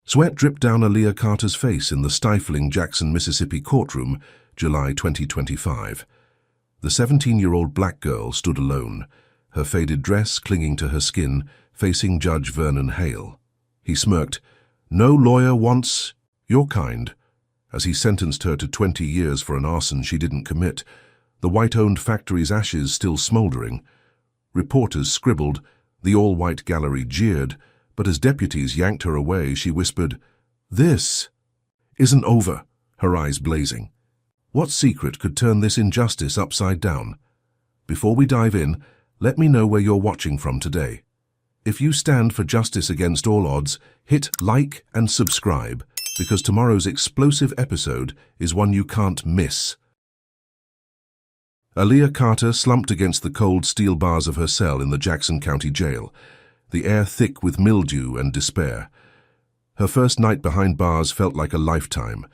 Sweat dripped down Aaliyah Carter's face in the stifling Jackson, Mississippi courtroom, July 2025. The 17-year-old black girl stood alone, her faded dress clinging to her skin, facing Judge Vernon Hale. He smirked, "No lawyer wants your kind," as he sentenced her to 20 years for an arson she didn't commit, the white-owned factory's ashes still smoldering. Reporters scribbled, the all-white gallery jeered, but as deputies yanked her away, she whispered, "This isn't over," her eyes blazing. What secret could turn this injustice upside down? Before we dive in, let me know where you're watching from today. If you stand for justice against all odds, hit like and subscribe, because tomorrow's explosive episode is one you can't miss. Aaliyah Carter slumped against the cold steel bars of her cell in the Jackson County Jail, the air thick with mildew and despair. Her first night behind bars felt like a lifetime,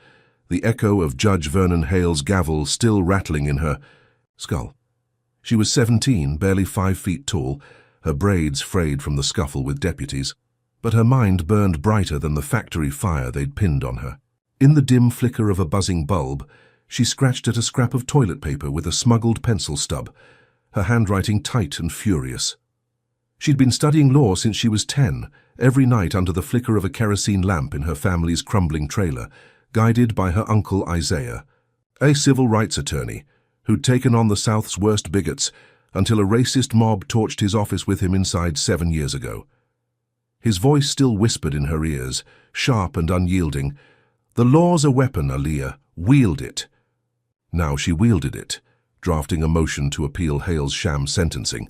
the echo of Judge Vernon Hale's gavel still rattling in her skull. She was 17, barely 5 feet tall, her braids frayed from the scuffle with deputies, but her mind burned brighter than the factory fire they'd pinned on her. In the dim flicker of a buzzing bulb, she scratched at a scrap of toilet paper with a smuggled pencil stub, her handwriting tight and furious. She'd been studying law since she was 10, every night under the flicker of a kerosene lamp in her family's crumbling trailer, guided by her uncle Isaiah, a civil rights attorney who'd taken on the South's worst bigots until a racist mob torched his office with him inside 7 years ago. His voice still whispered in her ears, sharp and unyielding, "The law's a weapon, Aaliyah. Wield it." Now she wielded it, drafting a motion to appeal Hale's sham sentencing,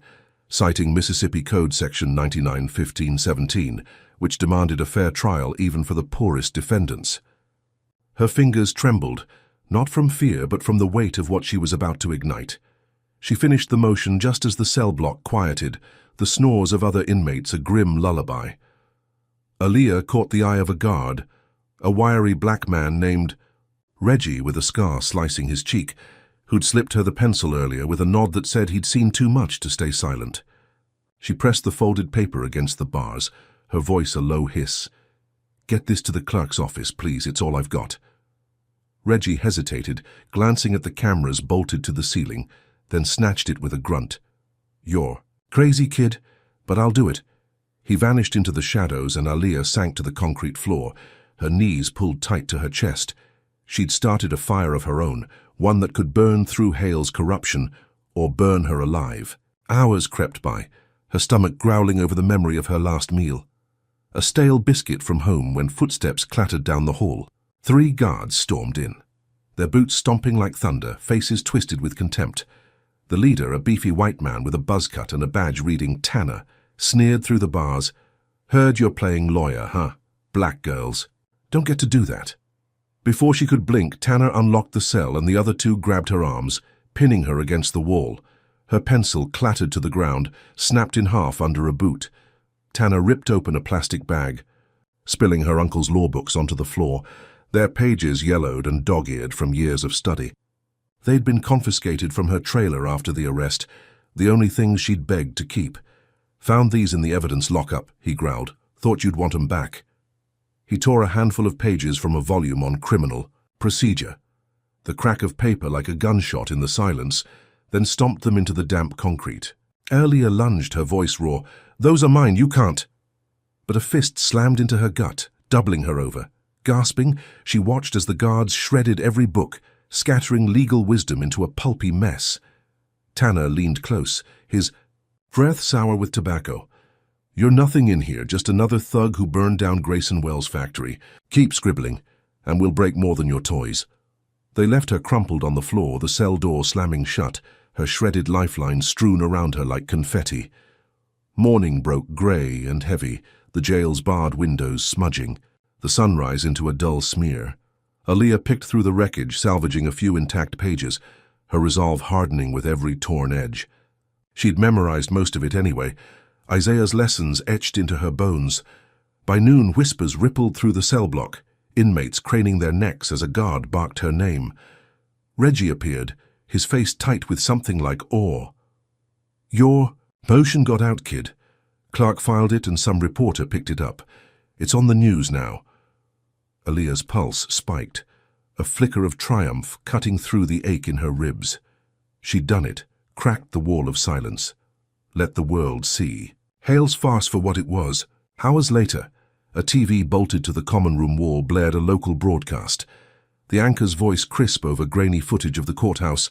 citing Mississippi Code Section 99-15-17, which demanded a fair trial even for the poorest defendants. Her fingers trembled, not from fear but from the weight of what she was about to ignite. She finished the motion just as the cell block quieted, the snores of other inmates a grim lullaby. Aaliyah caught the eye of a guard, a wiry black man named Reggie with a scar slicing his cheek, who'd slipped her the pencil earlier with a nod that said he'd seen too much to stay silent. She pressed the folded paper against the bars, her voice a low hiss. "Get this to the clerk's office, please, it's all I've got." Reggie hesitated, glancing at the cameras bolted to the ceiling, then snatched it with a grunt. "You're crazy, kid, but I'll do it." He vanished into the shadows and Aaliyah sank to the concrete floor, her knees pulled tight to her chest. She'd started a fire of her own, one that could burn through Hale's corruption or burn her alive. Hours crept by, her stomach growling over the memory of her last meal. A stale biscuit from home when footsteps clattered down the hall. 3 guards stormed in, their boots stomping like thunder, faces twisted with contempt. The leader, a beefy white man with a buzz cut and a badge reading Tanner, sneered through the bars. "Heard you're playing lawyer, huh? Black girls. Don't get to do that." Before she could blink, Tanner unlocked the cell and the other 2 grabbed her arms, pinning her against the wall. Her pencil clattered to the ground, snapped in half under a boot. Tanner ripped open a plastic bag, spilling her uncle's law books onto the floor, their pages yellowed and dog-eared from years of study. They'd been confiscated from her trailer after the arrest, the only things she'd begged to keep. "Found these in the evidence lockup," he growled. "Thought you'd want 'em back." He tore a handful of pages from a volume on criminal procedure, the crack of paper like a gunshot in the silence, then stomped them into the damp concrete. Aaliyah lunged, her voice raw. "Those are mine, you can't." But a fist slammed into her gut, doubling her over. Gasping, she watched as the guards shredded every book, scattering legal wisdom into a pulpy mess. Tanner leaned close, his breath sour with tobacco. "You're nothing in here, just another thug who burned down Grayson Wells' factory. Keep scribbling, and we'll break more than your toys." They left her crumpled on the floor, the cell door slamming shut, her shredded lifeline strewn around her like confetti. Morning broke grey and heavy, the jail's barred windows smudging, the sunrise into a dull smear. Aaliyah picked through the wreckage, salvaging a few intact pages, her resolve hardening with every torn edge. She'd memorized most of it anyway, Isaiah's lessons etched into her bones. By noon, whispers rippled through the cell block, inmates craning their necks as a guard barked her name. Reggie appeared, his face tight with something like awe. "Your motion got out, kid." Clark filed it and some reporter picked it up. "It's on the news now. Aaliyah's pulse spiked, a flicker of triumph cutting through the ache in her ribs. She'd done it, cracked the wall of silence. Let the world see. Hale's farce for what it was. Hours later, a TV bolted to the common room wall blared a local broadcast. The anchor's voice crisp over grainy footage of the courthouse.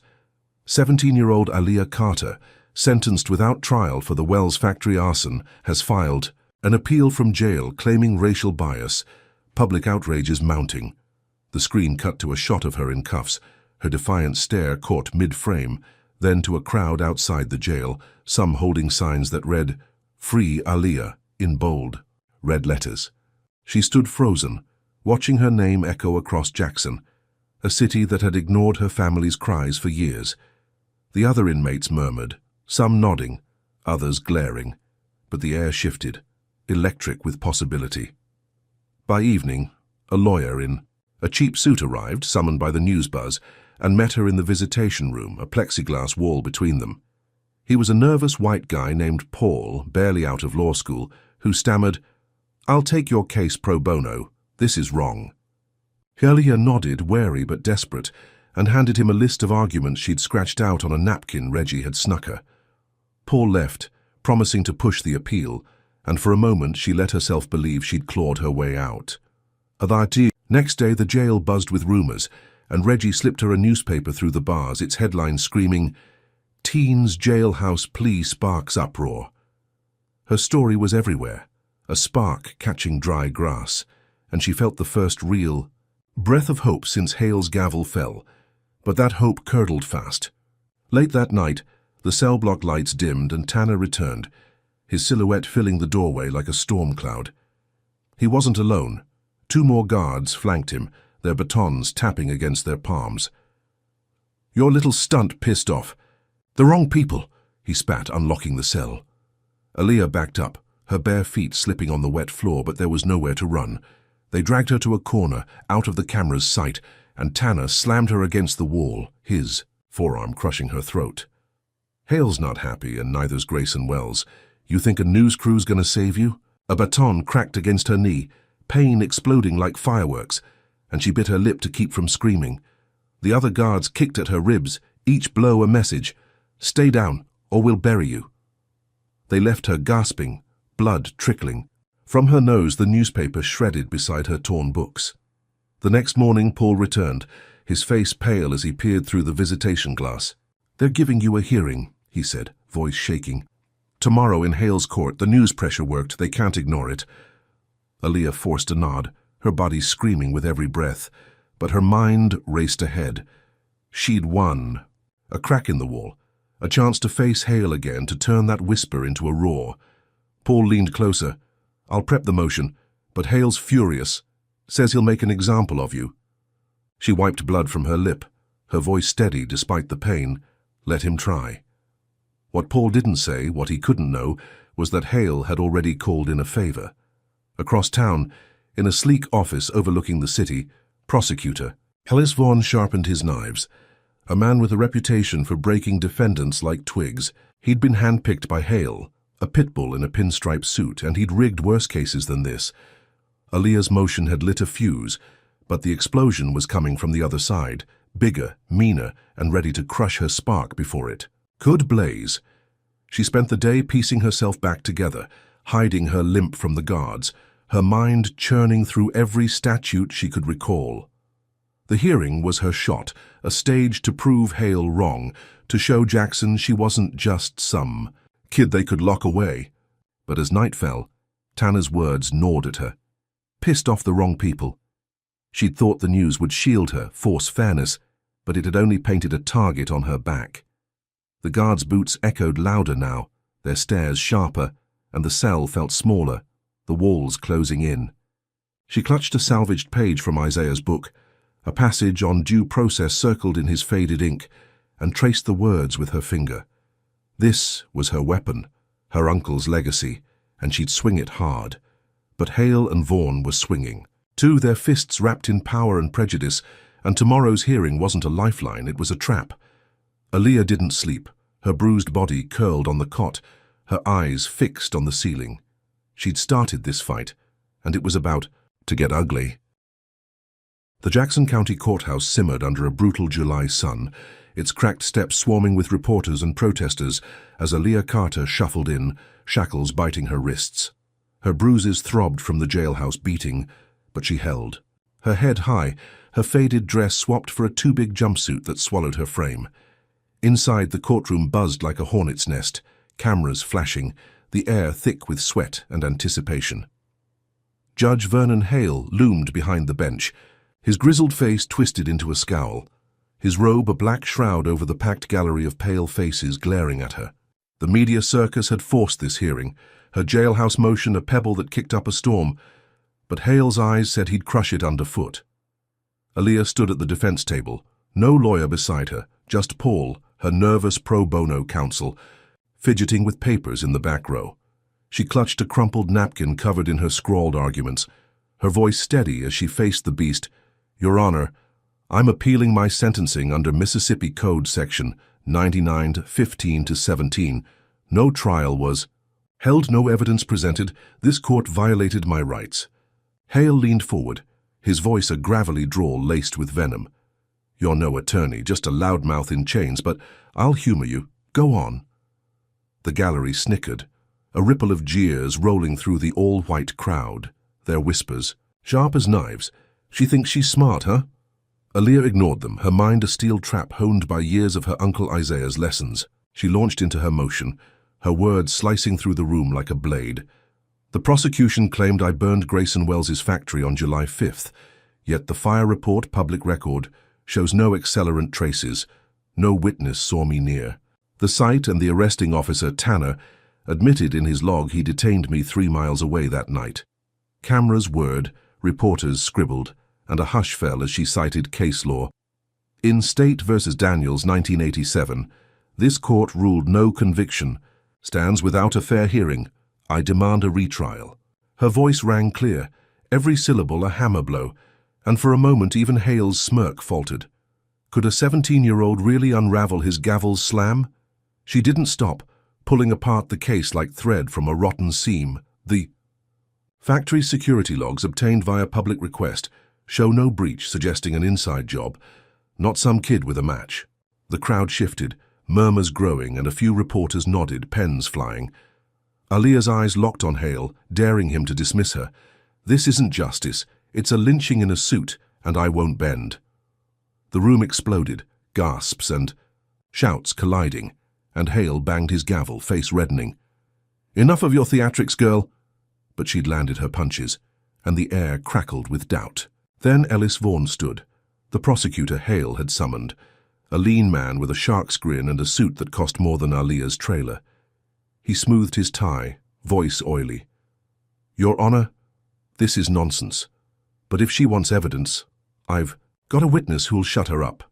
17-year-old Aaliyah Carter, sentenced without trial for the Wells factory arson, has filed an appeal from jail claiming racial bias. Public outrage is mounting. The screen cut to a shot of her in cuffs, her defiant stare caught mid-frame, then to a crowd outside the jail, some holding signs that read, "Free Aaliyah," in bold, red letters. She stood frozen, watching her name echo across Jackson, a city that had ignored her family's cries for years. The other inmates murmured, some nodding, others glaring, but the air shifted, electric with possibility. By evening, a lawyer in a cheap suit arrived, summoned by the news buzz, and met her in the visitation room, a plexiglass wall between them. He was a nervous white guy named Paul, barely out of law school, who stammered, "I'll take your case pro bono. This is wrong." Aaliyah nodded, wary but desperate, and handed him a list of arguments she'd scratched out on a napkin Reggie had snuck her. Paul left, promising to push the appeal, and for a moment she let herself believe she'd clawed her way out. Next day the jail buzzed with rumors, and Reggie slipped her a newspaper through the bars, its headline screaming, "Teens Jailhouse Plea Sparks Uproar." Her story was everywhere, a spark catching dry grass, and she felt the first real breath of hope since Hale's gavel fell, but that hope curdled fast. Late that night, the cell block lights dimmed and Tanner returned, his silhouette filling the doorway like a storm cloud. He wasn't alone. 2 more guards flanked him, their batons tapping against their palms. "Your little stunt pissed off. The wrong people," he spat, unlocking the cell. Aaliyah backed up, her bare feet slipping on the wet floor, but there was nowhere to run. They dragged her to a corner, out of the camera's sight, and Tanner slammed her against the wall, his forearm crushing her throat. "Hale's not happy, and neither's Grayson Wells. You think a news crew's gonna save you?" A baton cracked against her knee, pain exploding like fireworks, and she bit her lip to keep from screaming. The other guards kicked at her ribs, each blow a message. "Stay down, or we'll bury you." They left her gasping, blood trickling. From her nose, the newspaper shredded beside her torn books. The next morning, Paul returned, his face pale as he peered through the visitation glass. "They're giving you a hearing," he said, voice shaking. "Tomorrow in Hale's court, the news pressure worked, they can't ignore it." Aaliyah forced a nod, her body screaming with every breath, but her mind raced ahead. She'd won. A crack in the wall, a chance to face Hale again, to turn that whisper into a roar. Paul leaned closer. "I'll prep the motion, but Hale's furious. Says he'll make an example of you." She wiped blood from her lip, her voice steady despite the pain. Let him try. What Paul didn't say, what he couldn't know, was that Hale had already called in a favor. Across town, in a sleek office overlooking the city, prosecutor Ellis Vaughn sharpened his knives. A man with a reputation for breaking defendants like twigs. He'd been handpicked by Hale, a pit bull in a pinstripe suit, and he'd rigged worse cases than this. Aaliyah's motion had lit a fuse, but the explosion was coming from the other side, bigger, meaner, and ready to crush her spark before it could blaze. She spent the day piecing herself back together, hiding her limp from the guards, her mind churning through every statute she could recall. The hearing was her shot, a stage to prove Hale wrong, to show Jackson she wasn't just some kid they could lock away. But as night fell, Tanner's words gnawed at her. Pissed off the wrong people. She'd thought the news would shield her, force fairness, but it had only painted a target on her back. The guards' boots echoed louder now, their stares sharper, and the cell felt smaller, the walls closing in. She clutched a salvaged page from Isaiah's book, a passage on due process circled in his faded ink, and traced the words with her finger. This was her weapon, her uncle's legacy, and she'd swing it hard. But Hale and Vaughn were swinging, too, their fists wrapped in power and prejudice, and tomorrow's hearing wasn't a lifeline, it was a trap. Aaliyah didn't sleep, her bruised body curled on the cot, her eyes fixed on the ceiling. She'd started this fight, and it was about to get ugly. The Jackson County Courthouse simmered under a brutal July sun, its cracked steps swarming with reporters and protesters as Aaliyah Carter shuffled in, shackles biting her wrists. Her bruises throbbed from the jailhouse beating, but she held. Her head high, her faded dress swapped for a too-big jumpsuit that swallowed her frame. Inside, the courtroom buzzed like a hornet's nest, cameras flashing, the air thick with sweat and anticipation. Judge Vernon Hale loomed behind the bench, his grizzled face twisted into a scowl, his robe a black shroud over the packed gallery of pale faces glaring at her. The media circus had forced this hearing, her jailhouse motion a pebble that kicked up a storm, but Hale's eyes said he'd crush it underfoot. Aaliyah stood at the defense table, no lawyer beside her, just Paul, her nervous pro bono counsel, fidgeting with papers in the back row. She clutched a crumpled napkin covered in her scrawled arguments, her voice steady as she faced the beast. "Your Honor, I'm appealing my sentencing under Mississippi Code Section 99-15-17. No trial was held, no evidence presented. This court violated my rights." Hale leaned forward, his voice a gravelly drawl laced with venom. "You're no attorney, just a loudmouth in chains, but I'll humor you. Go on." The gallery snickered, a ripple of jeers rolling through the all-white crowd, their whispers, sharp as knives. "She thinks she's smart, huh?" Aaliyah ignored them, her mind a steel trap honed by years of her Uncle Isaiah's lessons. She launched into her motion, her words slicing through the room like a blade. "The prosecution claimed I burned Grayson Wells's factory on July 5th, yet the fire report, public record, shows no accelerant traces. No witness saw me near. The site and the arresting officer, Tanner, admitted in his log he detained me 3 miles away that night." Cameras whirred, reporters scribbled, and a hush fell as she cited case law. In State v. Daniels, 1987, this court ruled no conviction, stands without a fair hearing. I demand a retrial. Her voice rang clear, every syllable a hammer blow, and for a moment even Hale's smirk faltered. Could a 17-year-old really unravel his gavel's slam? She didn't stop, pulling apart the case like thread from a rotten seam. The factory security logs obtained via public request show no breach, suggesting an inside job, not some kid with a match. The crowd shifted, murmurs growing, and a few reporters nodded, pens flying. Aaliyah's eyes locked on Hale, daring him to dismiss her. "This isn't justice. It's a lynching in a suit, and I won't bend." The room exploded, gasps and shouts colliding, and Hale banged his gavel, face reddening. "Enough of your theatrics, girl." But she'd landed her punches, and the air crackled with doubt. Then Ellis Vaughan stood, the prosecutor Hale had summoned, a lean man with a shark's grin and a suit that cost more than Aaliyah's trailer. He smoothed his tie, voice oily. "Your Honor, this is nonsense. But if she wants evidence, I've got a witness who'll shut her up."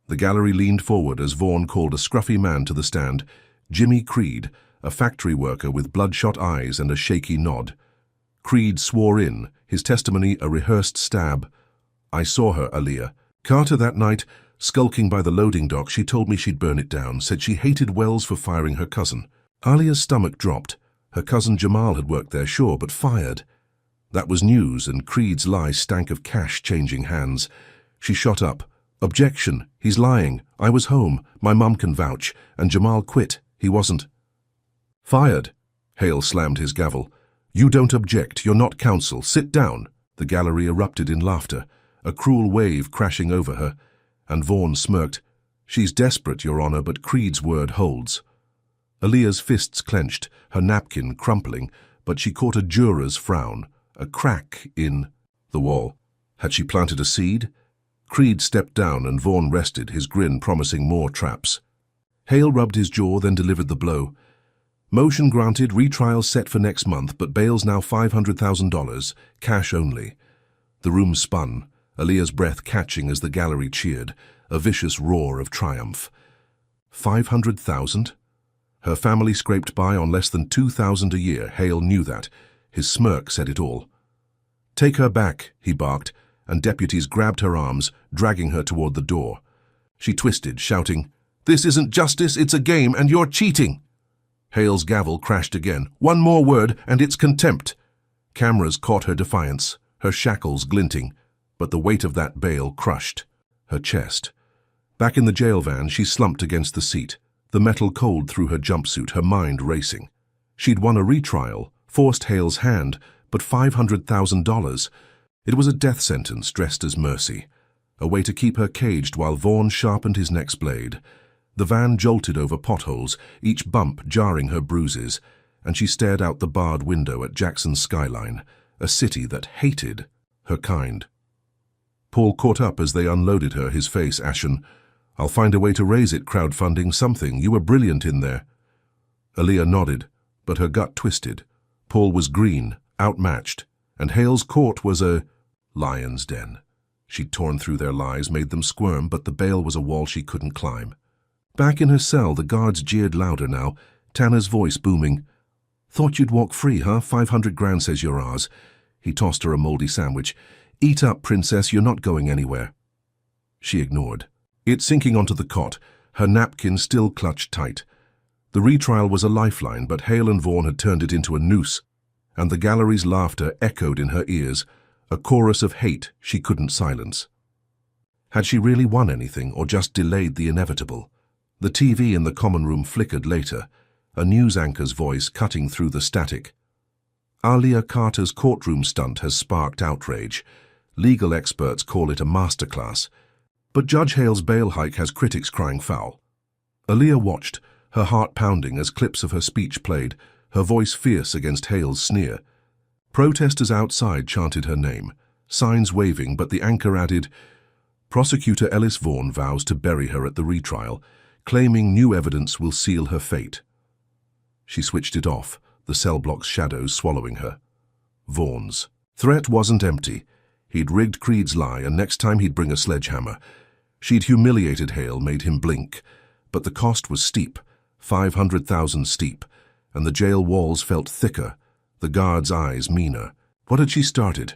The gallery leaned forward as Vaughan called a scruffy man to the stand, Jimmy Creed, a factory worker with bloodshot eyes and a shaky nod. Creed swore in, his testimony a rehearsed stab. "I saw her, Aaliyah. Carter that night, skulking by the loading dock, she told me she'd burn it down, said she hated Wells for firing her cousin." Aaliyah's stomach dropped. Her cousin Jamal had worked there, sure, but fired. That was news, and Creed's lie stank of cash changing hands. She shot up. "Objection! He's lying. I was home. My mum can vouch. And Jamal quit. He wasn't." "Fired!" Hale slammed his gavel. "You don't object. You're not counsel. Sit down." The gallery erupted in laughter, a cruel wave crashing over her, and Vaughan smirked. "She's desperate, Your Honor, but Creed's word holds." Aaliyah's fists clenched, her napkin crumpling, but she caught a juror's frown, a crack in the wall. Had she planted a seed? Creed stepped down and Vaughan rested, his grin promising more traps. Hale rubbed his jaw, then delivered the blow. "Motion granted, retrial set for next month, but bail's now $500,000, cash only." The room spun, Aaliyah's breath catching as the gallery cheered, a vicious roar of triumph. 500,000? Her family scraped by on less than 2,000 a year. Hale knew that. His smirk said it all. "Take her back," he barked, and deputies grabbed her arms, dragging her toward the door. She twisted, shouting, "This isn't justice, it's a game, and you're cheating!" Hale's gavel crashed again. "One more word, and it's contempt." Cameras caught her defiance, her shackles glinting. but the weight of that bail crushed her chest. Back in the jail van, she slumped against the seat, the metal cold through her jumpsuit, her mind racing. She'd won a retrial, forced Hale's hand, but $500,000. It was a death sentence dressed as mercy, a way to keep her caged while Vaughn sharpened his next blade. The van jolted over potholes, each bump jarring her bruises, and she stared out the barred window at Jackson's skyline, a city that hated her kind. Paul caught up as they unloaded her, his face ashen. "I'll find a way to raise it, crowdfunding something. You were brilliant in there." Aaliyah nodded, but her gut twisted. Paul was green, outmatched, and Hale's court was a lion's den. She'd torn through their lies, made them squirm, but the bail was a wall she couldn't climb. Back in her cell, the guards jeered louder now, Tanner's voice booming. "Thought you'd walk free, huh? 500 grand says you're ours." He tossed her a moldy sandwich. "Eat up, princess, you're not going anywhere." She ignored, it sinking onto the cot, her napkin still clutched tight. The retrial was a lifeline, but Hale and Vaughn had turned it into a noose, and the gallery's laughter echoed in her ears, a chorus of hate she couldn't silence. Had she really won anything, or just delayed the inevitable? The TV in the common room flickered later, a news anchor's voice cutting through the static. Aaliyah Carter's courtroom stunt has sparked outrage. Legal experts call it a masterclass. But Judge Hale's bail hike has critics crying foul. Aaliyah watched, her heart pounding as clips of her speech played, her voice fierce against Hale's sneer. Protesters outside chanted her name, signs waving, but the anchor added, "Prosecutor Ellis Vaughn vows to bury her at the retrial, claiming new evidence will seal her fate." She switched it off, the cell block's shadows swallowing her. Vaughn's threat wasn't empty. He'd rigged Creed's lie, and next time he'd bring a sledgehammer. She'd humiliated Hale, made him blink. But the cost was steep, 500,000 steep, and the jail walls felt thicker, the guards' eyes meaner. What had she started?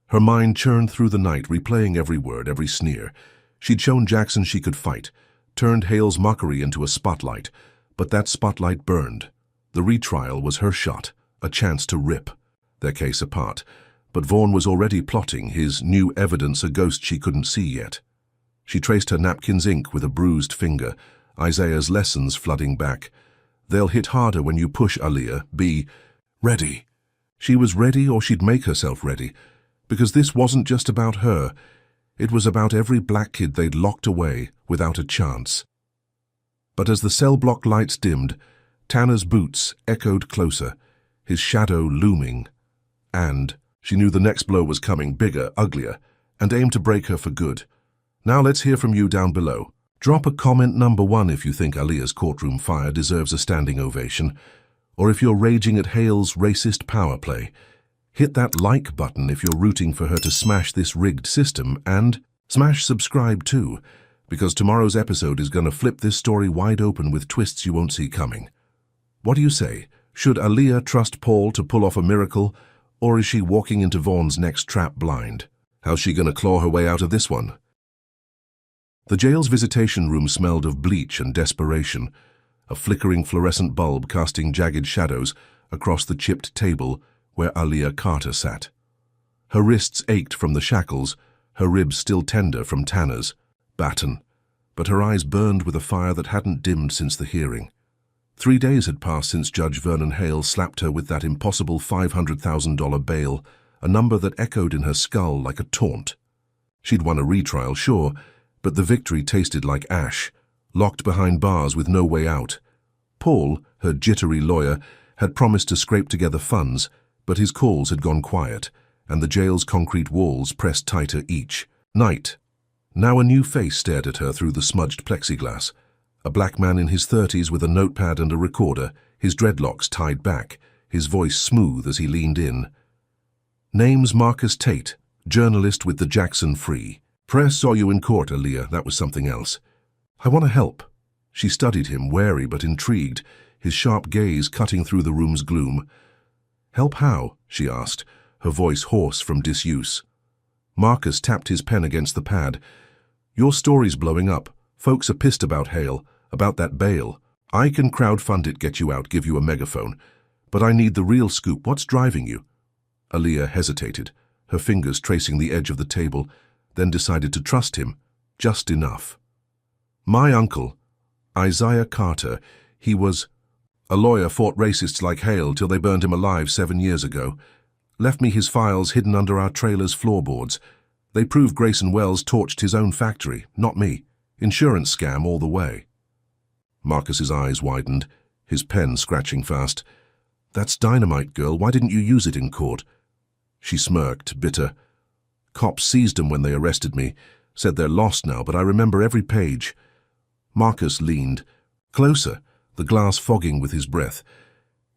Her mind churned through the night, replaying every word, every sneer. She'd shown Jackson she could fight, turned Hale's mockery into a spotlight, but that spotlight burned. The retrial was her shot, a chance to rip their case apart. But Vaughn was already plotting, his new evidence a ghost she couldn't see yet. She traced her napkin's ink with a bruised finger, Isaiah's lessons flooding back. "They'll hit harder when you push, Aaliyah. Be ready." She was ready, or she'd make herself ready, because this wasn't just about her. It was about every black kid they'd locked away without a chance. But as the cell block lights dimmed, Tanner's boots echoed closer, his shadow looming, and she knew the next blow was coming, bigger, uglier, and aimed to break her for good. Now let's hear from you down below. Drop a comment number 1 if you think Aaliyah's courtroom fire deserves a standing ovation, or if you're raging at Hale's racist power play. Hit that like button if you're rooting for her to smash this rigged system, and smash subscribe too, because tomorrow's episode is going to flip this story wide open with twists you won't see coming. What do you say? Should Aaliyah trust Paul to pull off a miracle, or is she walking into Vaughn's next trap blind? How's she going to claw her way out of this one? The jail's visitation room smelled of bleach and desperation, a flickering fluorescent bulb casting jagged shadows across the chipped table where Aaliyah Carter sat. Her wrists ached from the shackles, her ribs still tender from Tanner's baton, but her eyes burned with a fire that hadn't dimmed since the hearing. 3 days had passed since Judge Vernon Hale slapped her with that impossible $500,000 bail, a number that echoed in her skull like a taunt. She'd won a retrial, sure, but the victory tasted like ash, locked behind bars with no way out. Paul, her jittery lawyer, had promised to scrape together funds, but his calls had gone quiet, and the jail's concrete walls pressed tighter each night. Now a new face stared at her through the smudged plexiglass. A black man in his 30s with a notepad and a recorder, his dreadlocks tied back, his voice smooth as he leaned in. "Name's Marcus Tate, journalist with the Jackson Free Press. Saw you in court, Aaliyah. That was something else. I want to help." She studied him, wary but intrigued, his sharp gaze cutting through the room's gloom. "Help how?" she asked, her voice hoarse from disuse. Marcus tapped his pen against the pad. "Your story's blowing up. Folks are pissed about Hale, about that bail. I can crowdfund it, get you out, give you a megaphone. But I need the real scoop. What's driving you?" Aaliyah hesitated, her fingers tracing the edge of the table, then decided to trust him, just enough. My uncle, Isaiah Carter, he was a lawyer, fought racists like hail till they burned him alive 7 years ago. Left me his files hidden under our trailer's floorboards. They prove Grayson Wells torched his own factory, not me. Insurance scam all the way. Marcus's eyes widened, his pen scratching fast. That's dynamite, girl. Why didn't you use it in court? She smirked, bitter. Cops seized them when they arrested me. Said they're lost now, but I remember every page. Marcus leaned. Closer, the glass fogging with his breath.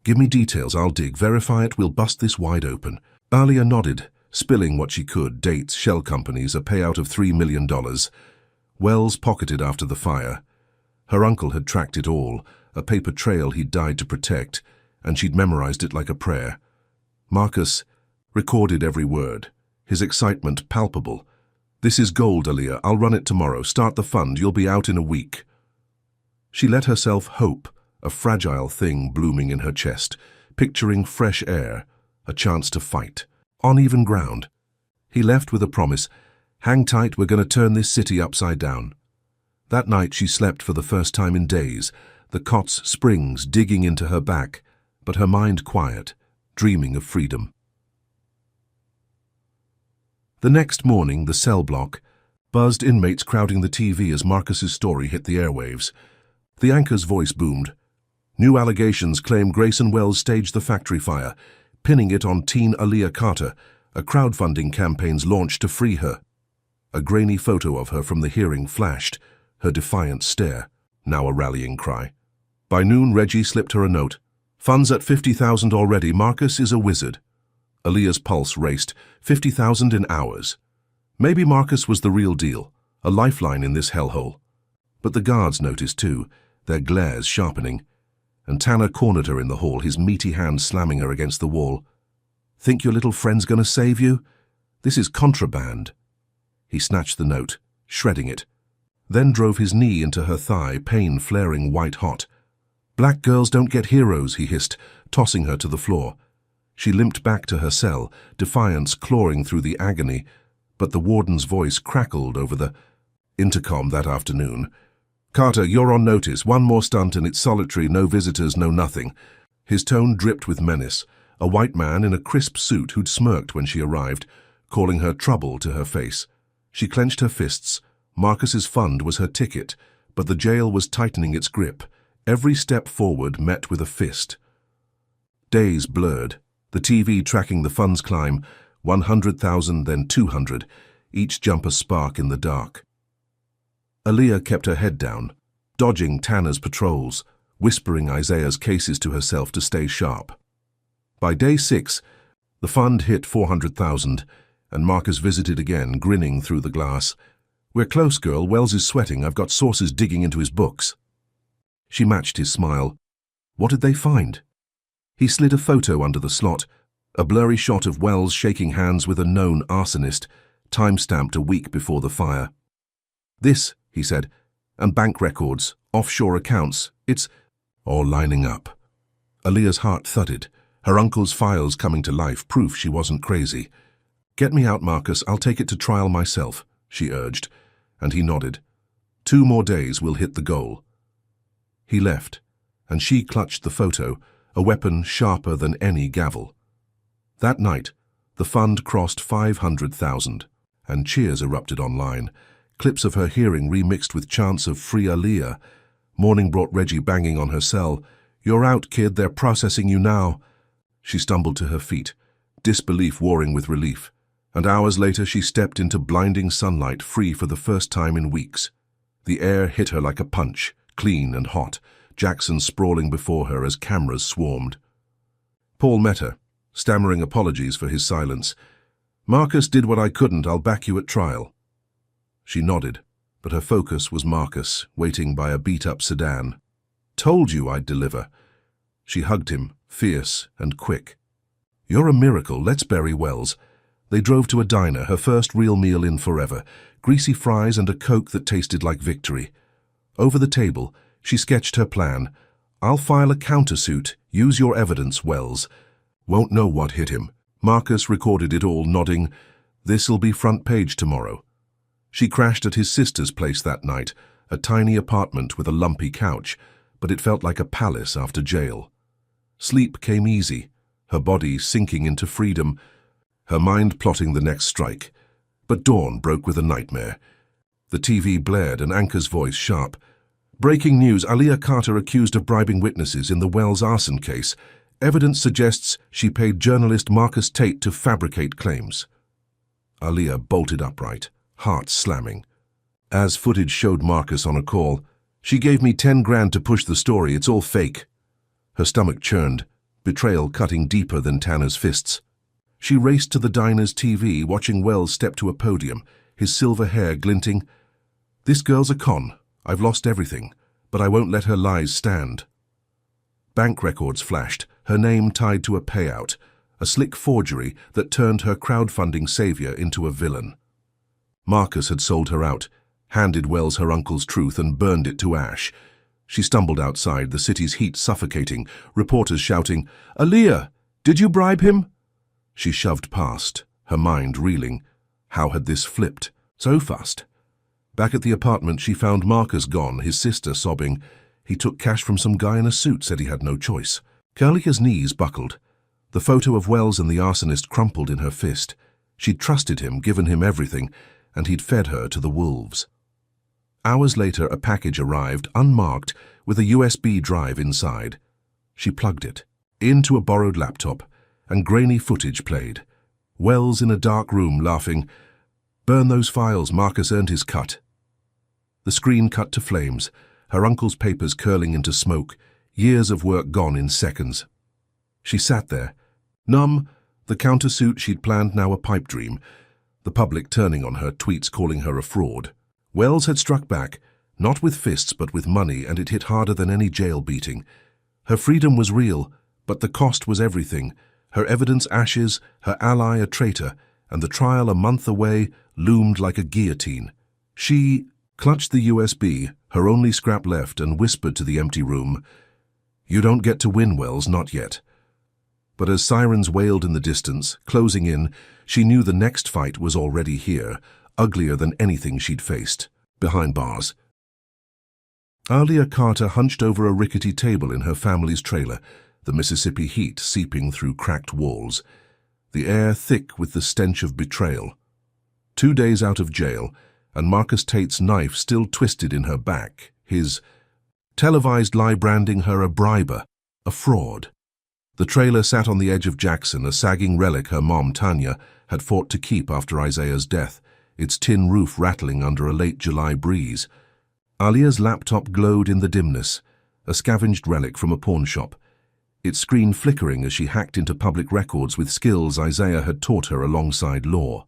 Give me details, I'll dig. Verify it, we'll bust this wide open. Alia nodded, spilling what she could, dates, shell companies, a payout of $3 million. Wells pocketed after the fire. Her uncle had tracked it all, a paper trail he'd died to protect, and she'd memorized it like a prayer. Marcus recorded every word, his excitement palpable. This is gold, Alia. I'll run it tomorrow. Start the fund. You'll be out in a week. She let herself hope, a fragile thing blooming in her chest, picturing fresh air, a chance to fight. On even ground. He left with a promise. Hang tight, we're going to turn this city upside down. That night she slept for the first time in days, the cot's springs digging into her back, but her mind quiet, dreaming of freedom. The next morning, the cell block buzzed, inmates crowding the TV as Marcus's story hit the airwaves. The anchor's voice boomed. New allegations claim Grayson Wells staged the factory fire, pinning it on teen Alia Carter, a crowdfunding campaign's launched to free her. A grainy photo of her from the hearing flashed, her defiant stare, now a rallying cry. By noon, Reggie slipped her a note. Funds at $50,000 already. Marcus is a wizard. Alia's pulse raced. 50,000 in hours. Maybe Marcus was the real deal, a lifeline in this hellhole. But the guards noticed too, their glares sharpening. And Tanner cornered her in the hall, his meaty hand slamming her against the wall. Think your little friend's gonna save you? This is contraband. He snatched the note, shredding it, then drove his knee into her thigh, pain flaring white-hot. Black girls don't get heroes, he hissed, tossing her to the floor. She limped back to her cell, defiance clawing through the agony, but the warden's voice crackled over the intercom that afternoon. Carter, you're on notice. One more stunt and it's solitary, no visitors, no nothing. His tone dripped with menace, a white man in a crisp suit who'd smirked when she arrived, calling her trouble to her face. She clenched her fists. Marcus's fund was her ticket, but the jail was tightening its grip. Every step forward met with a fist. Days blurred, the TV tracking the fund's climb, 100,000, then 200, each jump a spark in the dark. Alia kept her head down, dodging Tanner's patrols, whispering Isaiah's cases to herself to stay sharp. By day 6, the fund hit 400,000, and Marcus visited again, grinning through the glass. We're close, girl. Wells is sweating. I've got sources digging into his books. She matched his smile. What did they find? He slid a photo under the slot, a blurry shot of Wells shaking hands with a known arsonist, time-stamped a week before the fire. This, he said, and bank records, offshore accounts, it's all lining up. Alia's heart thudded, her uncle's files coming to life, proof she wasn't crazy. Get me out, Marcus. I'll take it to trial myself, she urged, and he nodded. 2 more days we'll hit the goal. He left, and she clutched the photo, a weapon sharper than any gavel. That night, the fund crossed 500,000, and cheers erupted online. Clips of her hearing remixed with chants of Free Alia. Morning brought Reggie banging on her cell. You're out, kid. They're processing you now. She stumbled to her feet, disbelief warring with relief. And hours later she stepped into blinding sunlight, free for the first time in weeks. The air hit her like a punch, clean and hot, Jackson sprawling before her as cameras swarmed. Paul met her, stammering apologies for his silence. Marcus did what I couldn't. I'll back you at trial. She nodded, but her focus was Marcus, waiting by a beat-up sedan. Told you I'd deliver. She hugged him, fierce and quick. You're a miracle. Let's bury Wells. They drove to a diner, her first real meal in forever, greasy fries and a Coke that tasted like victory. Over the table, she sketched her plan. I'll file a countersuit. Use your evidence, Wells. Won't know what hit him. Marcus recorded it all, nodding, "This'll be front page tomorrow." She crashed at his sister's place that night, a tiny apartment with a lumpy couch, but it felt like a palace after jail. Sleep came easy, her body sinking into freedom, her mind plotting the next strike. But dawn broke with a nightmare. The TV blared, an anchor's voice sharp. "Breaking news, Aaliyah Carter accused of bribing witnesses in the Wells arson case. Evidence suggests she paid journalist Marcus Tate to fabricate claims." Aaliyah bolted upright, heart slamming. As footage showed Marcus on a call, "She gave me 10 grand to push the story, it's all fake." Her stomach churned, betrayal cutting deeper than Tanner's fists. She raced to the diner's TV, watching Wells step to a podium, his silver hair glinting. "This girl's a con. I've lost everything, but I won't let her lies stand." Bank records flashed, her name tied to a payout, a slick forgery that turned her crowdfunding savior into a villain. Marcus had sold her out, handed Wells her uncle's truth and burned it to ash. She stumbled outside, the city's heat suffocating, reporters shouting, "Aaliyah, did you bribe him?" She shoved past, her mind reeling. How had this flipped so fast? Back at the apartment, she found Marcus gone, his sister sobbing. He took cash from some guy in a suit, said he had no choice. Curlia's knees buckled. The photo of Wells and the arsonist crumpled in her fist. She'd trusted him, given him everything, and he'd fed her to the wolves. Hours later, a package arrived, unmarked, with a USB drive inside. She plugged it into a borrowed laptop, and grainy footage played. Wells in a dark room, laughing. "Burn those files, Marcus earned his cut." The screen cut to flames, her uncle's papers curling into smoke, years of work gone in seconds. She sat there, numb, the countersuit she'd planned now a pipe dream, the public turning on her, tweets calling her a fraud. Wells had struck back, not with fists but with money, and it hit harder than any jail beating. Her freedom was real, but the cost was everything. Her evidence ashes, her ally a traitor, and the trial a month away loomed like a guillotine. She clutched the USB, her only scrap left, and whispered to the empty room, "You don't get to win, Wells, not yet." But as sirens wailed in the distance, closing in, she knew the next fight was already here, uglier than anything she'd faced, behind bars. Aaliyah Carter hunched over a rickety table in her family's trailer, the Mississippi heat seeping through cracked walls, the air thick with the stench of betrayal. 2 days out of jail, and Marcus Tate's knife still twisted in her back, his televised lie branding her a briber, a fraud. The trailer sat on the edge of Jackson, a sagging relic her mom, Tanya, had fought to keep after Isaiah's death, its tin roof rattling under a late July breeze. Aaliyah's laptop glowed in the dimness, a scavenged relic from a pawn shop, its screen flickering as she hacked into public records with skills Isaiah had taught her alongside law.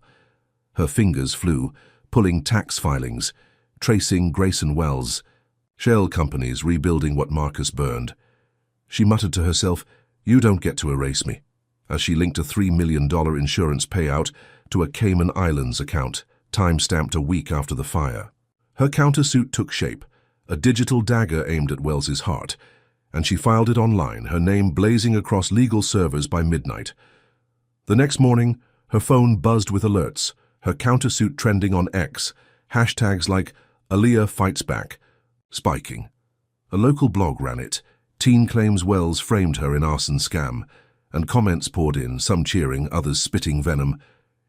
Her fingers flew, pulling tax filings, tracing Grayson Wells, shell companies rebuilding what Marcus burned. She muttered to herself, "You don't get to erase me," as she linked a $3 million insurance payout to a Cayman Islands account, time-stamped a week after the fire. Her countersuit took shape, a digital dagger aimed at Wells's heart, and she filed it online, her name blazing across legal servers by midnight. The next morning, her phone buzzed with alerts, her countersuit trending on X, hashtags like "Aaliyah fights back," spiking. A local blog ran it, teen claims Wells framed her in arson scam, and comments poured in, some cheering, others spitting venom.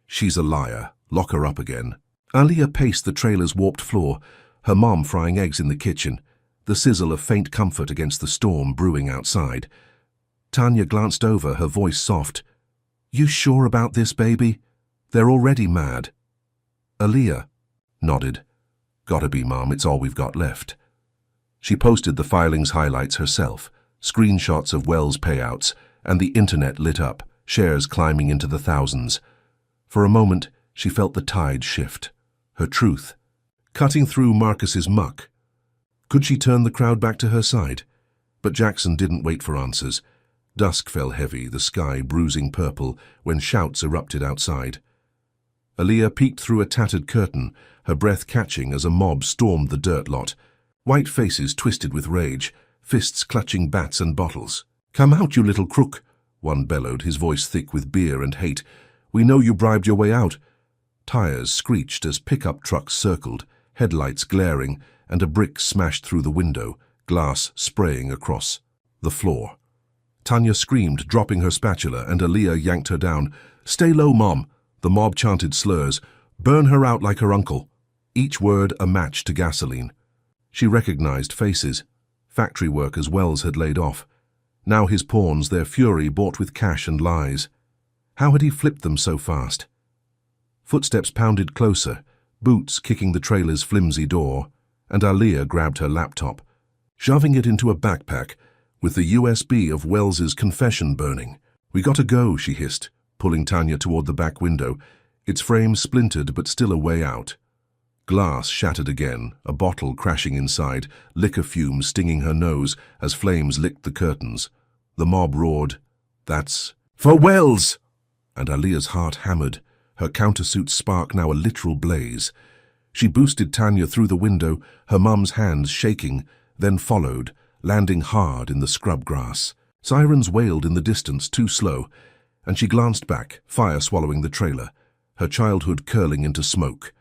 "She's a liar, lock her up again." Aaliyah paced the trailer's warped floor, her mom frying eggs in the kitchen, the sizzle of faint comfort against the storm brewing outside. Tanya glanced over, her voice soft. "You sure about this, baby? They're already mad." Aaliyah nodded. "Gotta be, Mom, it's all we've got left." She posted the filing's highlights herself, screenshots of Wells' payouts, and the internet lit up, shares climbing into the thousands. For a moment, she felt the tide shift. Her truth, cutting through Marcus's muck. Could she turn the crowd back to her side? But Jackson didn't wait for answers. Dusk fell heavy, the sky bruising purple, when shouts erupted outside. Aaliyah peeked through a tattered curtain, her breath catching as a mob stormed the dirt lot. White faces twisted with rage, fists clutching bats and bottles. "Come out, you little crook!" one bellowed, his voice thick with beer and hate. "We know you bribed your way out." Tires screeched as pickup trucks circled, headlights glaring, and a brick smashed through the window, glass spraying across the floor. Tanya screamed, dropping her spatula, and Aaliyah yanked her down. "Stay low, Mom," the mob chanted slurs. "Burn her out like her uncle." Each word a match to gasoline. She recognized faces. Factory workers Wells had laid off. Now his pawns, their fury bought with cash and lies. How had he flipped them so fast? Footsteps pounded closer, boots kicking the trailer's flimsy door, and Aaliyah grabbed her laptop, shoving it into a backpack with the USB of Wells's confession burning. "We gotta go," she hissed, pulling Tanya toward the back window, its frame splintered but still a way out. Glass shattered again, a bottle crashing inside, liquor fumes stinging her nose as flames licked the curtains. The mob roared, "That's for Wells!" And Aaliyah's heart hammered, her countersuit spark now a literal blaze. She boosted Tanya through the window, her mum's hands shaking, then followed, landing hard in the scrub grass. Sirens wailed in the distance, too slow, and she glanced back, fire swallowing the trailer, her childhood curling into smoke.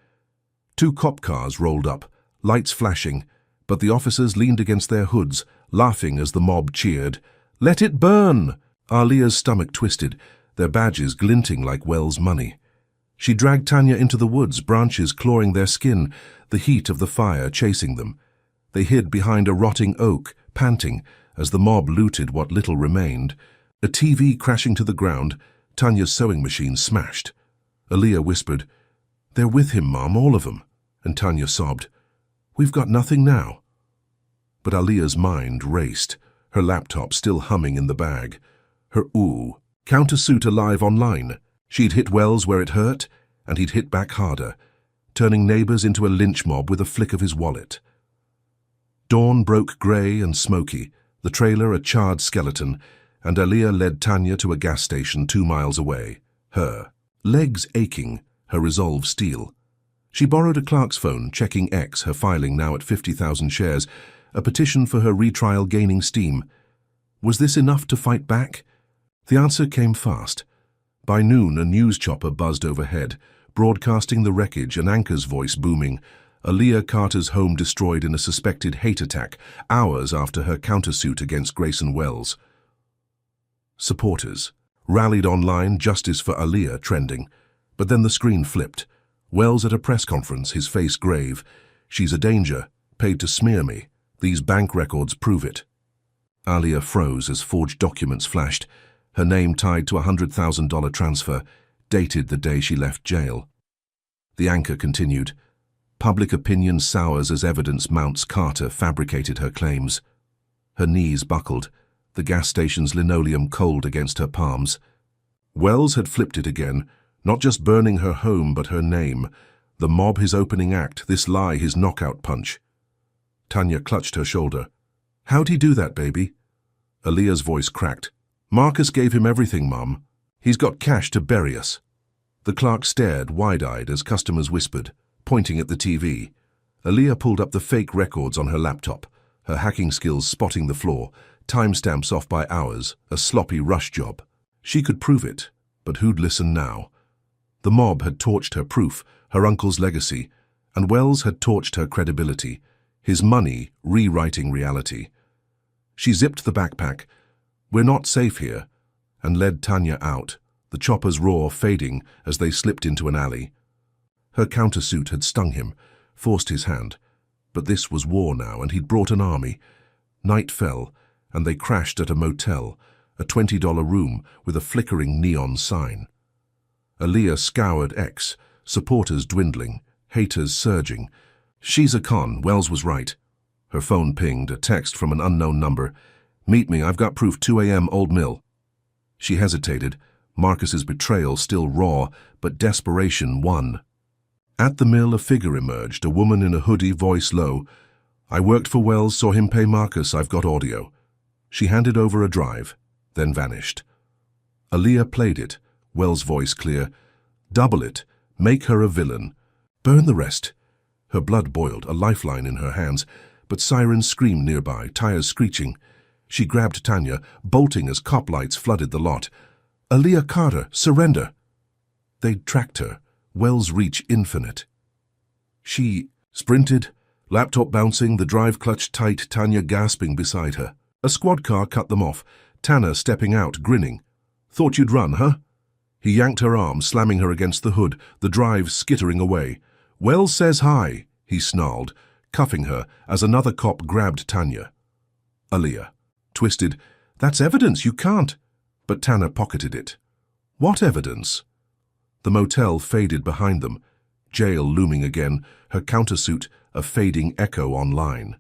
2 cop cars rolled up, lights flashing, but the officers leaned against their hoods, laughing as the mob cheered. "Let it burn!" Aaliyah's stomach twisted, their badges glinting like Wells' money. She dragged Tanya into the woods, branches clawing their skin, the heat of the fire chasing them. They hid behind a rotting oak, panting, as the mob looted what little remained. A TV crashing to the ground, Tanya's sewing machine smashed. Aaliyah whispered, "They're with him, Mom, all of them." And Tanya sobbed, "We've got nothing now." But Aaliyah's mind raced, her laptop still humming in the bag. Her countersuit alive online. She'd hit Wells where it hurt, and he'd hit back harder, turning neighbors into a lynch mob with a flick of his wallet. Dawn broke grey and smoky, the trailer a charred skeleton, and Aaliyah led Tanya to a gas station 2 miles away, her legs aching, her resolve steel. She borrowed a clerk's phone, checking X, her filing now at 50,000 shares, a petition for her retrial gaining steam. Was this enough to fight back? The answer came fast. By noon, a news chopper buzzed overhead, broadcasting the wreckage, an anchor's voice booming. Aaliyah Carter's home destroyed in a suspected hate attack, hours after her countersuit against Grayson Wells. Supporters rallied online, justice for Aaliyah trending. But then the screen flipped. Wells at a press conference, his face grave. "She's a danger, paid to smear me. These bank records prove it." Aaliyah froze as forged documents flashed, her name tied to a $100,000 transfer, dated the day she left jail. The anchor continued. "Public opinion sours as evidence mounts. Carter fabricated her claims." Her knees buckled, the gas station's linoleum cold against her palms. Wells had flipped it again, not just burning her home but her name. The mob his opening act, this lie his knockout punch. Tanya clutched her shoulder. "How'd he do that, baby?" Aaliyah's voice cracked. "Marcus gave him everything, Mum. He's got cash to bury us." The clerk stared, wide-eyed, as customers whispered, pointing at the TV. Aaliyah pulled up the fake records on her laptop, her hacking skills spotting the flaw, timestamps off by hours, a sloppy rush job. She could prove it, but who'd listen now? The mob had torched her proof, her uncle's legacy, and Wells had torched her credibility, his money rewriting reality. She zipped the backpack, "We're not safe here," and led Tanya out, the chopper's roar fading as they slipped into an alley. Her countersuit had stung him, forced his hand, but this was war now, and he'd brought an army. Night fell, and they crashed at a motel, a $20 room with a flickering neon sign. Aaliyah scoured X, supporters dwindling, haters surging. "She's a con, Wells was right." Her phone pinged, a text from an unknown number. "Meet me, I've got proof, 2 a.m. Old Mill." She hesitated, Marcus's betrayal still raw, but desperation won. At the mill, a figure emerged, a woman in a hoodie, voice low. "I worked for Wells, saw him pay Marcus, I've got audio." She handed over a drive, then vanished. Aaliyah played it, Wells' voice clear. "Double it, make her a villain. Burn the rest." Her blood boiled, a lifeline in her hands, but sirens screamed nearby, tires screeching. She grabbed Tanya, bolting as cop lights flooded the lot. "Aaliyah Carter, surrender!" They'd tracked her, Wells' reach infinite. She sprinted, laptop bouncing, the drive clutch tight, Tanya gasping beside her. A squad car cut them off, Tanner stepping out, grinning. "Thought you'd run, huh?" He yanked her arm, slamming her against the hood, the drive skittering away. "Wells says hi," he snarled, cuffing her as another cop grabbed Tanya. Aaliyah twisted. "That's evidence, you can't." But Tanner pocketed it. "What evidence?" The motel faded behind them, jail looming again, her countersuit a fading echo online.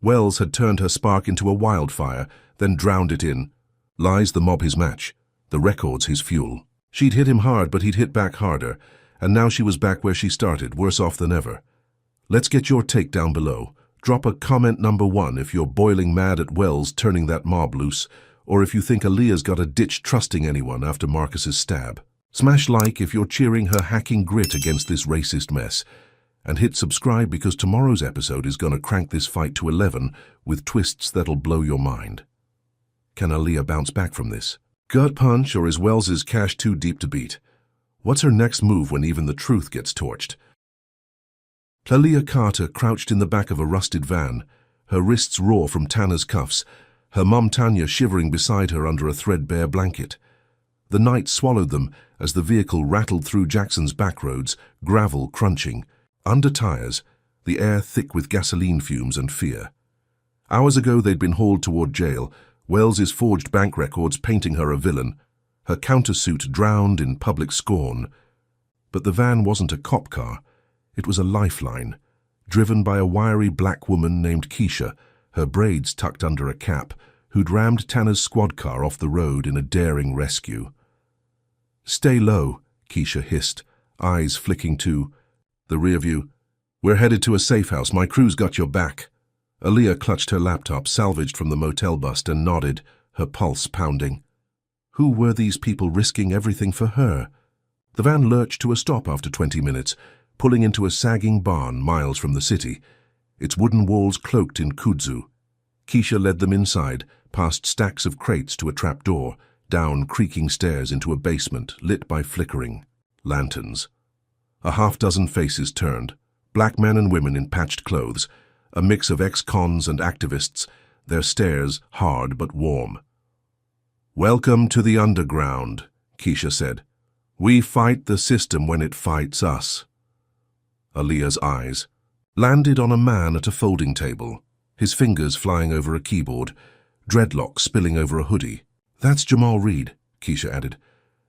Wells had turned her spark into a wildfire, then drowned it in. Lies the mob his match, the records his fuel. She'd hit him hard, but he'd hit back harder, and now she was back where she started, worse off than ever. Let's get your take down below. Drop a comment number 1 if you're boiling mad at Wells turning that mob loose, or if you think Aaliyah's got to ditch trusting anyone after Marcus's stab. Smash like if you're cheering her hacking grit against this racist mess. And hit subscribe because tomorrow's episode is going to crank this fight to 11 with twists that'll blow your mind. Can Aaliyah bounce back from this? Gut punch, or is Wells's cash too deep to beat? What's her next move when even the truth gets torched? Aaliyah Carter crouched in the back of a rusted van, her wrists raw from Tanner's cuffs, her mum Tanya shivering beside her under a threadbare blanket. The night swallowed them as the vehicle rattled through Jackson's backroads, gravel crunching. Under tires, the air thick with gasoline fumes and fear. Hours ago they'd been hauled toward jail, Wells's forged bank records painting her a villain, her countersuit drowned in public scorn. But the van wasn't a cop car, it was a lifeline, driven by a wiry black woman named Keisha, her braids tucked under a cap, who'd rammed Tanner's squad car off the road in a daring rescue. "Stay low," Keisha hissed, eyes flicking to the rear view. "We're headed to a safe house. My crew's got your back." Aaliyah clutched her laptop, salvaged from the motel bust, and nodded, her pulse pounding. Who were these people risking everything for her? The van lurched to a stop after 20 minutes, pulling into a sagging barn miles from the city, its wooden walls cloaked in kudzu. Keisha led them inside, past stacks of crates to a trapdoor, down creaking stairs into a basement lit by flickering lanterns. A half-dozen faces turned, black men and women in patched clothes, a mix of ex-cons and activists, their stares hard but warm. "Welcome to the underground," Keisha said. "We fight the system when it fights us." Aaliyah's eyes landed on a man at a folding table, his fingers flying over a keyboard, dreadlocks spilling over a hoodie. "That's Jamal Reed," Keisha added.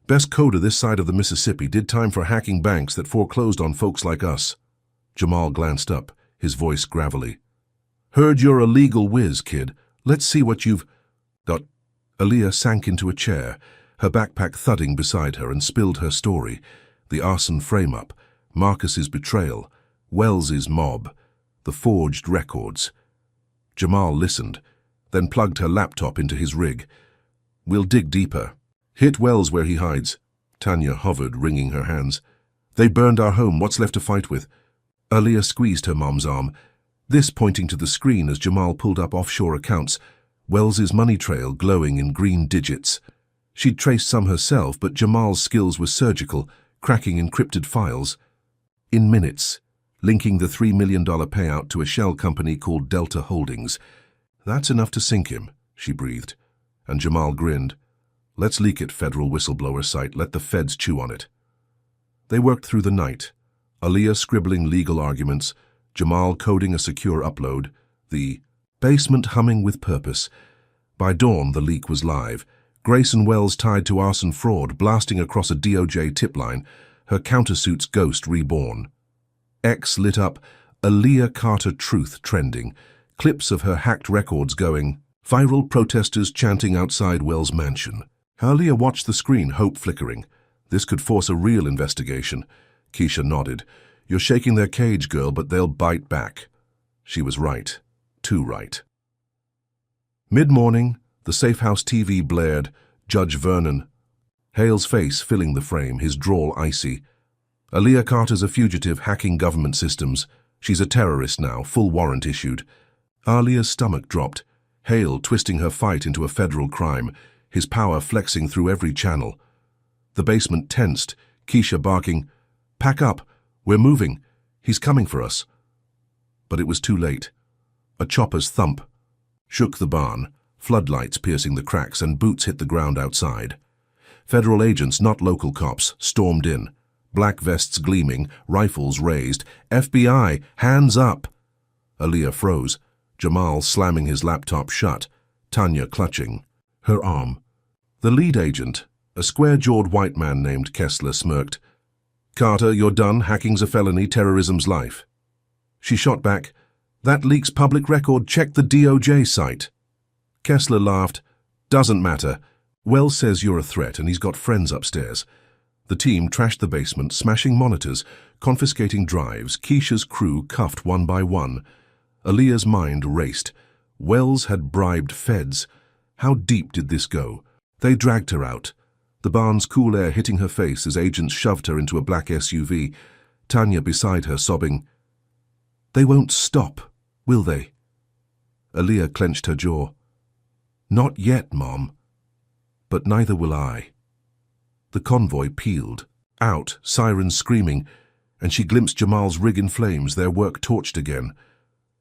"Best coder this side of the Mississippi, did time for hacking banks that foreclosed on folks like us." Jamal glanced up, his voice gravelly. "Heard you're a legal whiz, kid. Let's see what you've got." Aaliyah sank into a chair, her backpack thudding beside her, and spilled her story. The arson frame-up, Marcus's betrayal, Wells's mob, the forged records. Jamal listened, then plugged her laptop into his rig. "We'll dig deeper. Hit Wells where he hides." Tanya hovered, wringing her hands. "They burned our home. What's left to fight with?" Aaliyah squeezed her mom's arm, this pointing to the screen as Jamal pulled up offshore accounts, Wells's money trail glowing in green digits. She'd traced some herself, but Jamal's skills were surgical, cracking encrypted files. In minutes, linking the $3 million payout to a shell company called Delta Holdings. "That's enough to sink him," she breathed, and Jamal grinned. "Let's leak it, federal whistleblower site. Let the feds chew on it." They worked through the night, Aaliyah scribbling legal arguments, Jamal coding a secure upload, the basement humming with purpose. By dawn, the leak was live. Grayson Wells tied to arson fraud, blasting across a DOJ tip line, her countersuit's ghost reborn. X lit up, Aaliyah Carter truth trending, clips of her hacked records going, viral protesters chanting outside Wells' mansion. Aaliyah watched the screen, hope flickering. This could force a real investigation. Keisha nodded. "You're shaking their cage, girl, but they'll bite back." She was right. Too right. Mid-morning, the Safe House TV blared, Judge Vernon. Hale's face filling the frame, his drawl icy. "Aaliyah Carter's a fugitive hacking government systems. She's a terrorist now, full warrant issued." Aaliyah's stomach dropped. Hale twisting her fight into a federal crime, his power flexing through every channel. The basement tensed, Keisha barking, "Pack up, we're moving, he's coming for us." But it was too late. A chopper's thump shook the barn, floodlights piercing the cracks, and boots hit the ground outside. Federal agents, not local cops, stormed in, black vests gleaming, rifles raised. "FBI, hands up!" Aaliyah froze, Jamal slamming his laptop shut, Tanya clutching her arm. The lead agent, a square-jawed white man named Kessler, smirked. "Carter, you're done. Hacking's a felony, terrorism's life." She shot back, "That leaks public record. Check the DOJ site." Kessler laughed. "Doesn't matter. Wells says you're a threat and he's got friends upstairs." The team trashed the basement, smashing monitors, confiscating drives, Keisha's crew cuffed one by one. Aaliyah's mind raced. Wells had bribed feds. How deep did this go? They dragged her out, the barn's cool air hitting her face as agents shoved her into a black SUV, Tanya beside her sobbing. "They won't stop, will they?" Aaliyah clenched her jaw. "Not yet, Mom. But neither will I." The convoy peeled, out, sirens screaming, and she glimpsed Jamal's rig in flames, their work torched again.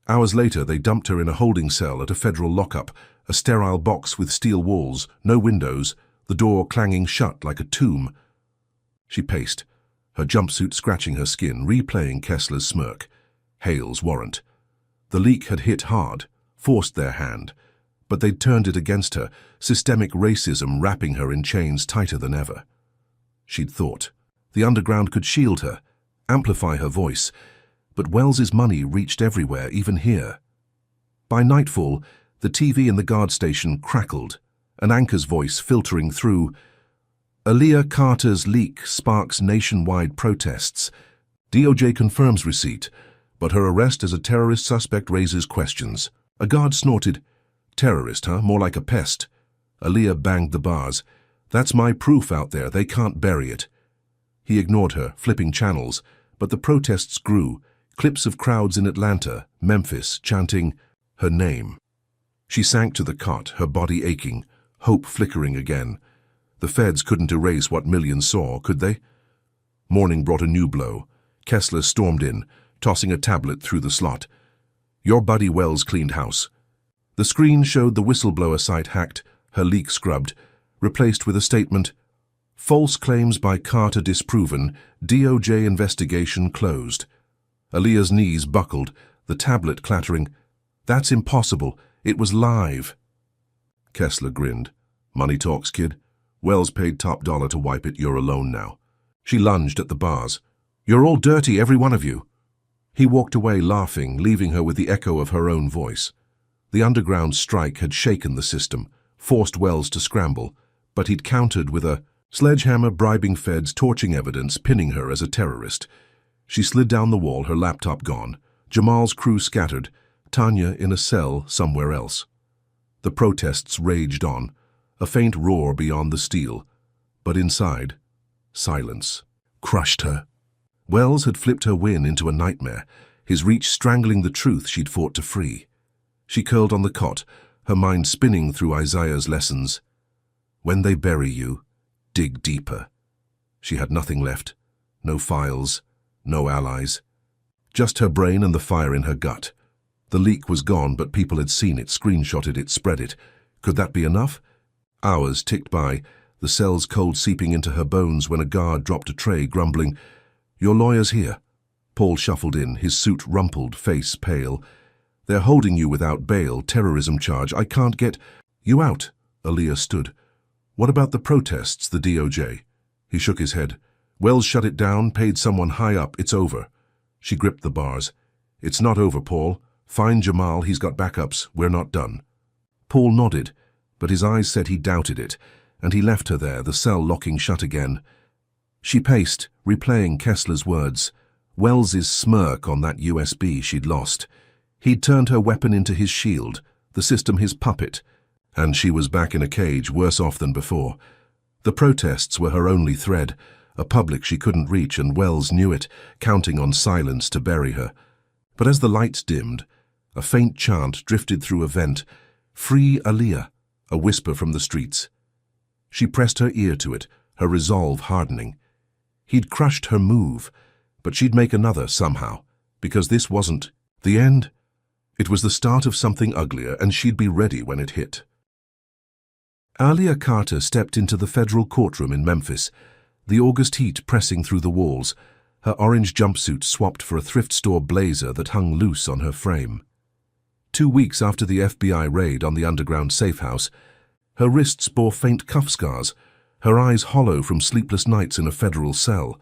Hours later, they dumped her in a holding cell at a federal lockup, a sterile box with steel walls, no windows, the door clanging shut like a tomb. She paced, her jumpsuit scratching her skin, replaying Kessler's smirk. Hale's warrant. The leak had hit hard, forced their hand, but they'd turned it against her, systemic racism wrapping her in chains tighter than ever. She'd thought the underground could shield her, amplify her voice, but Wells's money reached everywhere, even here. By nightfall, the TV in the guard station crackled, an anchor's voice filtering through. "Aaliyah Carter's leak sparks nationwide protests. DOJ confirms receipt, but her arrest as a terrorist suspect raises questions." A guard snorted. "Terrorist, huh? More like a pest." Aaliyah banged the bars. "That's my proof out there. They can't bury it." He ignored her, flipping channels, but the protests grew, clips of crowds in Atlanta, Memphis, chanting her name. She sank to the cot, her body aching, hope flickering again. The feds couldn't erase what millions saw, could they? Morning brought a new blow. Kessler stormed in, tossing a tablet through the slot. "Your buddy Wells cleaned house." The screen showed the whistleblower site hacked, her leak scrubbed, replaced with a statement, "False claims by Carter disproven, DOJ investigation closed." Aaliyah's knees buckled, the tablet clattering. "That's impossible. It was live." Kessler grinned. "Money talks, kid. Wells paid top dollar to wipe it. You're alone now." She lunged at the bars. "You're all dirty, every one of you." He walked away laughing, leaving her with the echo of her own voice. The underground strike had shaken the system, forced Wells to scramble, but he'd countered with a sledgehammer, bribing feds, torching evidence, pinning her as a terrorist. She slid down the wall, her laptop gone. Jamal's crew scattered, Tanya in a cell somewhere else. The protests raged on, a faint roar beyond the steel, but inside, silence crushed her. Wells had flipped her win into a nightmare, his reach strangling the truth she'd fought to free. She curled on the cot, her mind spinning through Isaiah's lessons. When they bury you, dig deeper. She had nothing left, no files, no allies. Just her brain and the fire in her gut. The leak was gone, but people had seen it, screenshotted it, spread it. Could that be enough? Hours ticked by, the cells cold seeping into her bones when a guard dropped a tray, grumbling, "Your lawyer's here." Paul shuffled in, his suit rumpled, face pale. "They're holding you without bail, terrorism charge. I can't get you out." Aaliyah stood. "What about the protests, the DOJ?" He shook his head. "Wells shut it down, paid someone high up. It's over." She gripped the bars. "It's not over, Paul. Find Jamal, he's got backups. We're not done." Paul nodded, but his eyes said he doubted it, and he left her there, the cell locking shut again. She paced, replaying Kessler's words, Wells's smirk on that USB she'd lost. He'd turned her weapon into his shield, the system his puppet, and she was back in a cage, worse off than before. The protests were her only thread, a public she couldn't reach, and Wells knew it, counting on silence to bury her. But as the lights dimmed, a faint chant drifted through a vent, "Free Aaliyah," a whisper from the streets. She pressed her ear to it, her resolve hardening. He'd crushed her move, but she'd make another somehow, because this wasn't the end. It was the start of something uglier, and she'd be ready when it hit. Aaliyah Carter stepped into the federal courtroom in Memphis, the August heat pressing through the walls, her orange jumpsuit swapped for a thrift store blazer that hung loose on her frame. 2 weeks after the FBI raid on the underground safe house, her wrists bore faint cuff scars, her eyes hollow from sleepless nights in a federal cell.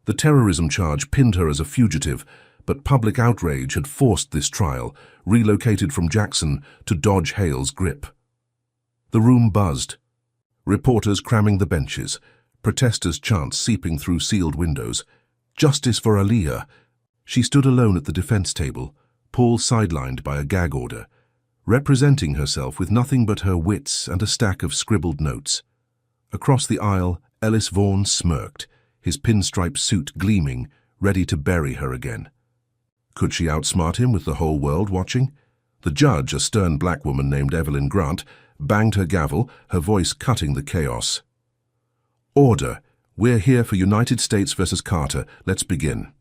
The terrorism charge pinned her as a fugitive, but public outrage had forced this trial, relocated from Jackson to dodge Hale's grip. The room buzzed. Reporters cramming the benches, protesters' chants seeping through sealed windows. Justice for Aaliyah. She stood alone at the defense table, Paul sidelined by a gag order, representing herself with nothing but her wits and a stack of scribbled notes. Across the aisle, Ellis Vaughn smirked, his pinstripe suit gleaming, ready to bury her again. Could she outsmart him with the whole world watching? The judge, a stern black woman named Evelyn Grant, banged her gavel, her voice cutting the chaos. "Order. We're here for United States versus Carter. Let's begin."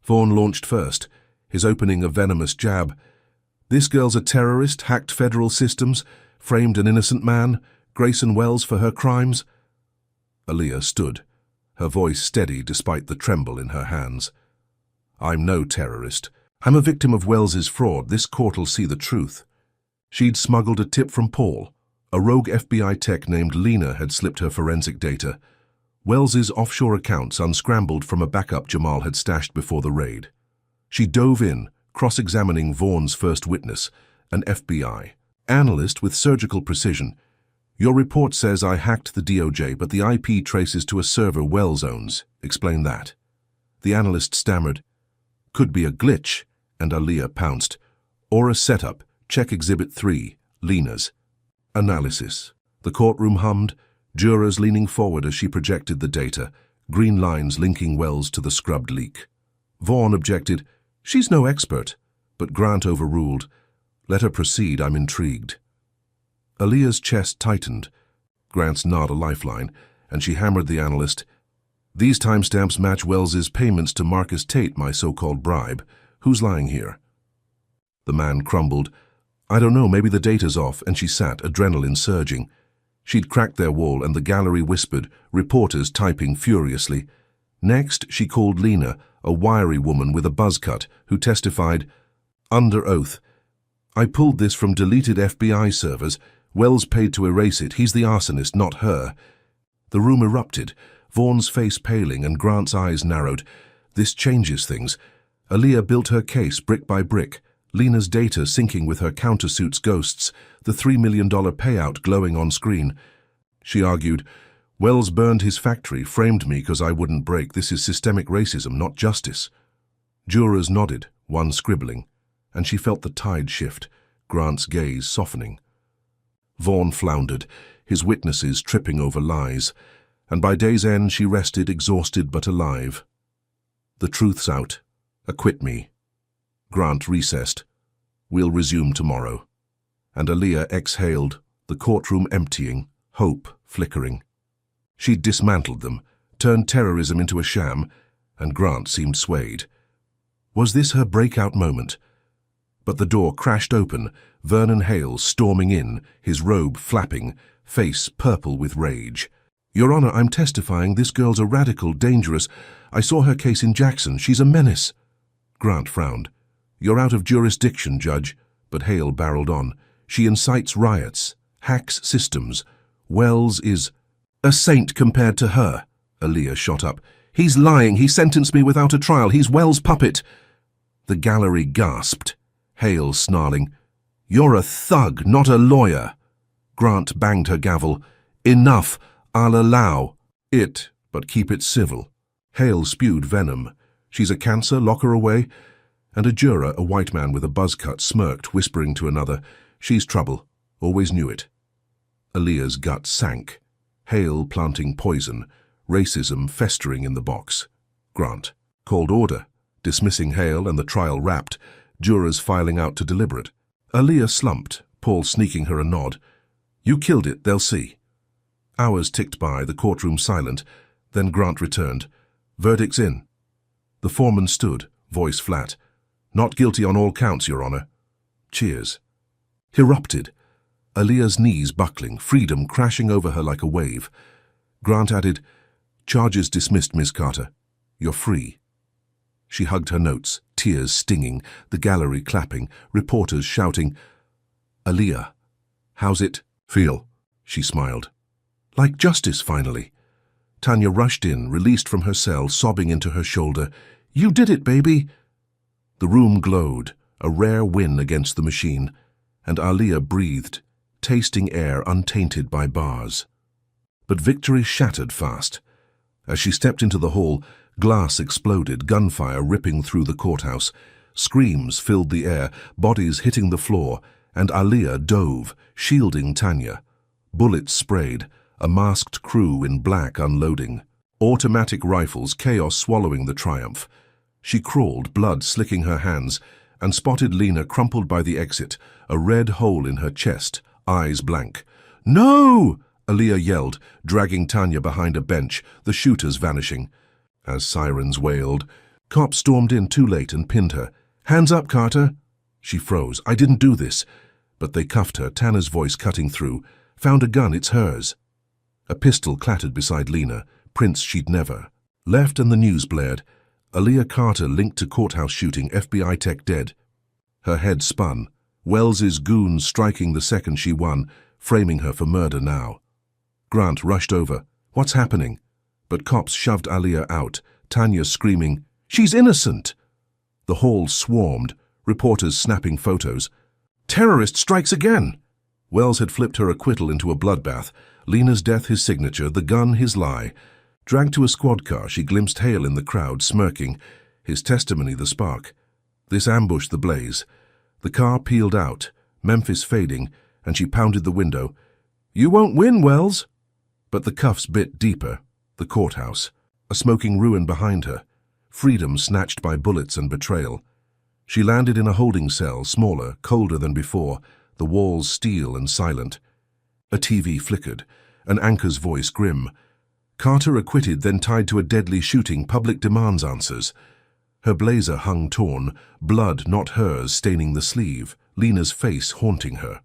Vaughn launched first, his opening a venomous jab. "This girl's a terrorist, hacked federal systems, framed an innocent man, Grayson Wells for her crimes." Aaliyah stood, her voice steady despite the tremble in her hands. "I'm no terrorist. I'm a victim of Wells's fraud. This court'll see the truth." She'd smuggled a tip from Paul. A rogue FBI tech named Lena had slipped her forensic data. Wells's offshore accounts unscrambled from a backup Jamal had stashed before the raid. She dove in, cross-examining Vaughn's first witness, an FBI analyst with surgical precision. "Your report says I hacked the DOJ, but the IP traces to a server Wells owns. Explain that." The analyst stammered. "Could be a glitch," and Aaliyah pounced. "Or a setup. Check Exhibit 3, Lena's." Analysis. The courtroom hummed, jurors leaning forward as she projected the data, green lines linking Wells to the scrubbed leak. Vaughn objected. "She's no expert," but Grant overruled. "Let her proceed, I'm intrigued." Aaliyah's chest tightened. Grant's nod a lifeline, and she hammered the analyst. "These timestamps match Wells's payments to Marcus Tate, my so-called bribe. Who's lying here?" The man crumbled. "I don't know, maybe the data's off," and she sat, adrenaline surging. She'd cracked their wall, and the gallery whispered, reporters typing furiously. Next, she called Lena, a wiry woman with a buzz cut, who testified, under oath, "I pulled this from deleted FBI servers. Wells paid to erase it. He's the arsonist, not her." The room erupted, Vaughn's face paling and Grant's eyes narrowed. This changes things. Aaliyah built her case brick by brick, Lena's data syncing with her countersuit's ghosts, the $3 million payout glowing on screen. She argued, "Wells burned his factory, framed me because I wouldn't break. This is systemic racism, not justice." Jurors nodded, one scribbling, and she felt the tide shift, Grant's gaze softening. Vaughn floundered, his witnesses tripping over lies, and by day's end she rested, exhausted but alive. "The truth's out. Acquit me." Grant recessed. "We'll resume tomorrow." And Aaliyah exhaled, the courtroom emptying, hope flickering. She'd dismantled them, turned terrorism into a sham, and Grant seemed swayed. Was this her breakout moment? But the door crashed open, Vernon Hale storming in, his robe flapping, face purple with rage. "Your Honor, I'm testifying. This girl's a radical, dangerous. I saw her case in Jackson. She's a menace." Grant frowned. "You're out of jurisdiction, Judge." But Hale barreled on. "She incites riots, hacks systems. Wells is—" "A saint compared to her," Aaliyah shot up. "He's lying. He sentenced me without a trial. He's Wells' puppet." The gallery gasped. Hale snarling, "You're a thug, not a lawyer." Grant banged her gavel. "Enough. I'll allow it, but keep it civil." Hale spewed venom. "She's a cancer, lock her away." And a juror, a white man with a buzz cut, smirked, whispering to another, "She's trouble. Always knew it." Aaliyah's gut sank. Hale planting poison, racism festering in the box. Grant called order, dismissing Hale, and the trial wrapped, jurors filing out to deliberate. Aaliyah slumped, Paul sneaking her a nod. You killed it, they'll see. Hours ticked by, the courtroom silent. Then Grant returned. Verdict's in. The foreman stood, voice flat. Not guilty on all counts, Your Honor. Cheers. Erupted. Aaliyah's knees buckling, freedom crashing over her like a wave. Grant added, Charges dismissed, Miss Carter. You're free. She hugged her notes, tears stinging, the gallery clapping, reporters shouting, Aaliyah, how's it feel? She smiled. Like justice, finally. Tanya rushed in, released from her cell, sobbing into her shoulder. You did it, baby! The room glowed, a rare win against the machine, and Aaliyah breathed, tasting air untainted by bars. But victory shattered fast. As she stepped into the hall, glass exploded, gunfire ripping through the courthouse. Screams filled the air, bodies hitting the floor, and Aaliyah dove, shielding Tanya. Bullets sprayed, a masked crew in black unloading. Automatic rifles, chaos swallowing the triumph. She crawled, blood slicking her hands, and spotted Lena crumpled by the exit, a red hole in her chest, eyes blank. No! Aaliyah yelled, dragging Tanya behind a bench, the shooters vanishing. As sirens wailed, cops stormed in too late and pinned her. Hands up, Carter! She froze. I didn't do this. But they cuffed her, Tanner's voice cutting through. Found a gun, it's hers. A pistol clattered beside Lena, prints she'd never. Left and the news blared. Aaliyah Carter linked to courthouse shooting, FBI tech dead. Her head spun. Wells's goons striking the second she won, framing her for murder now. Grant rushed over. What's happening? But cops shoved Aaliyah out, Tanya screaming, She's innocent! The hall swarmed, reporters snapping photos. Terrorist strikes again! Wells had flipped her acquittal into a bloodbath. Lena's death his signature, the gun his lie. Dragged to a squad car, she glimpsed Hale in the crowd, smirking, his testimony the spark. This ambushed the blaze. The car peeled out, Memphis fading, and she pounded the window. You won't win, Wells! But the cuffs bit deeper. The courthouse, a smoking ruin behind her. Freedom snatched by bullets and betrayal. She landed in a holding cell, smaller, colder than before, the walls steel and silent. A TV flickered, an anchor's voice grim. Carter acquitted, then tied to a deadly shooting, public demands answers. Her blazer hung torn, blood not hers staining the sleeve, Lena's face haunting her.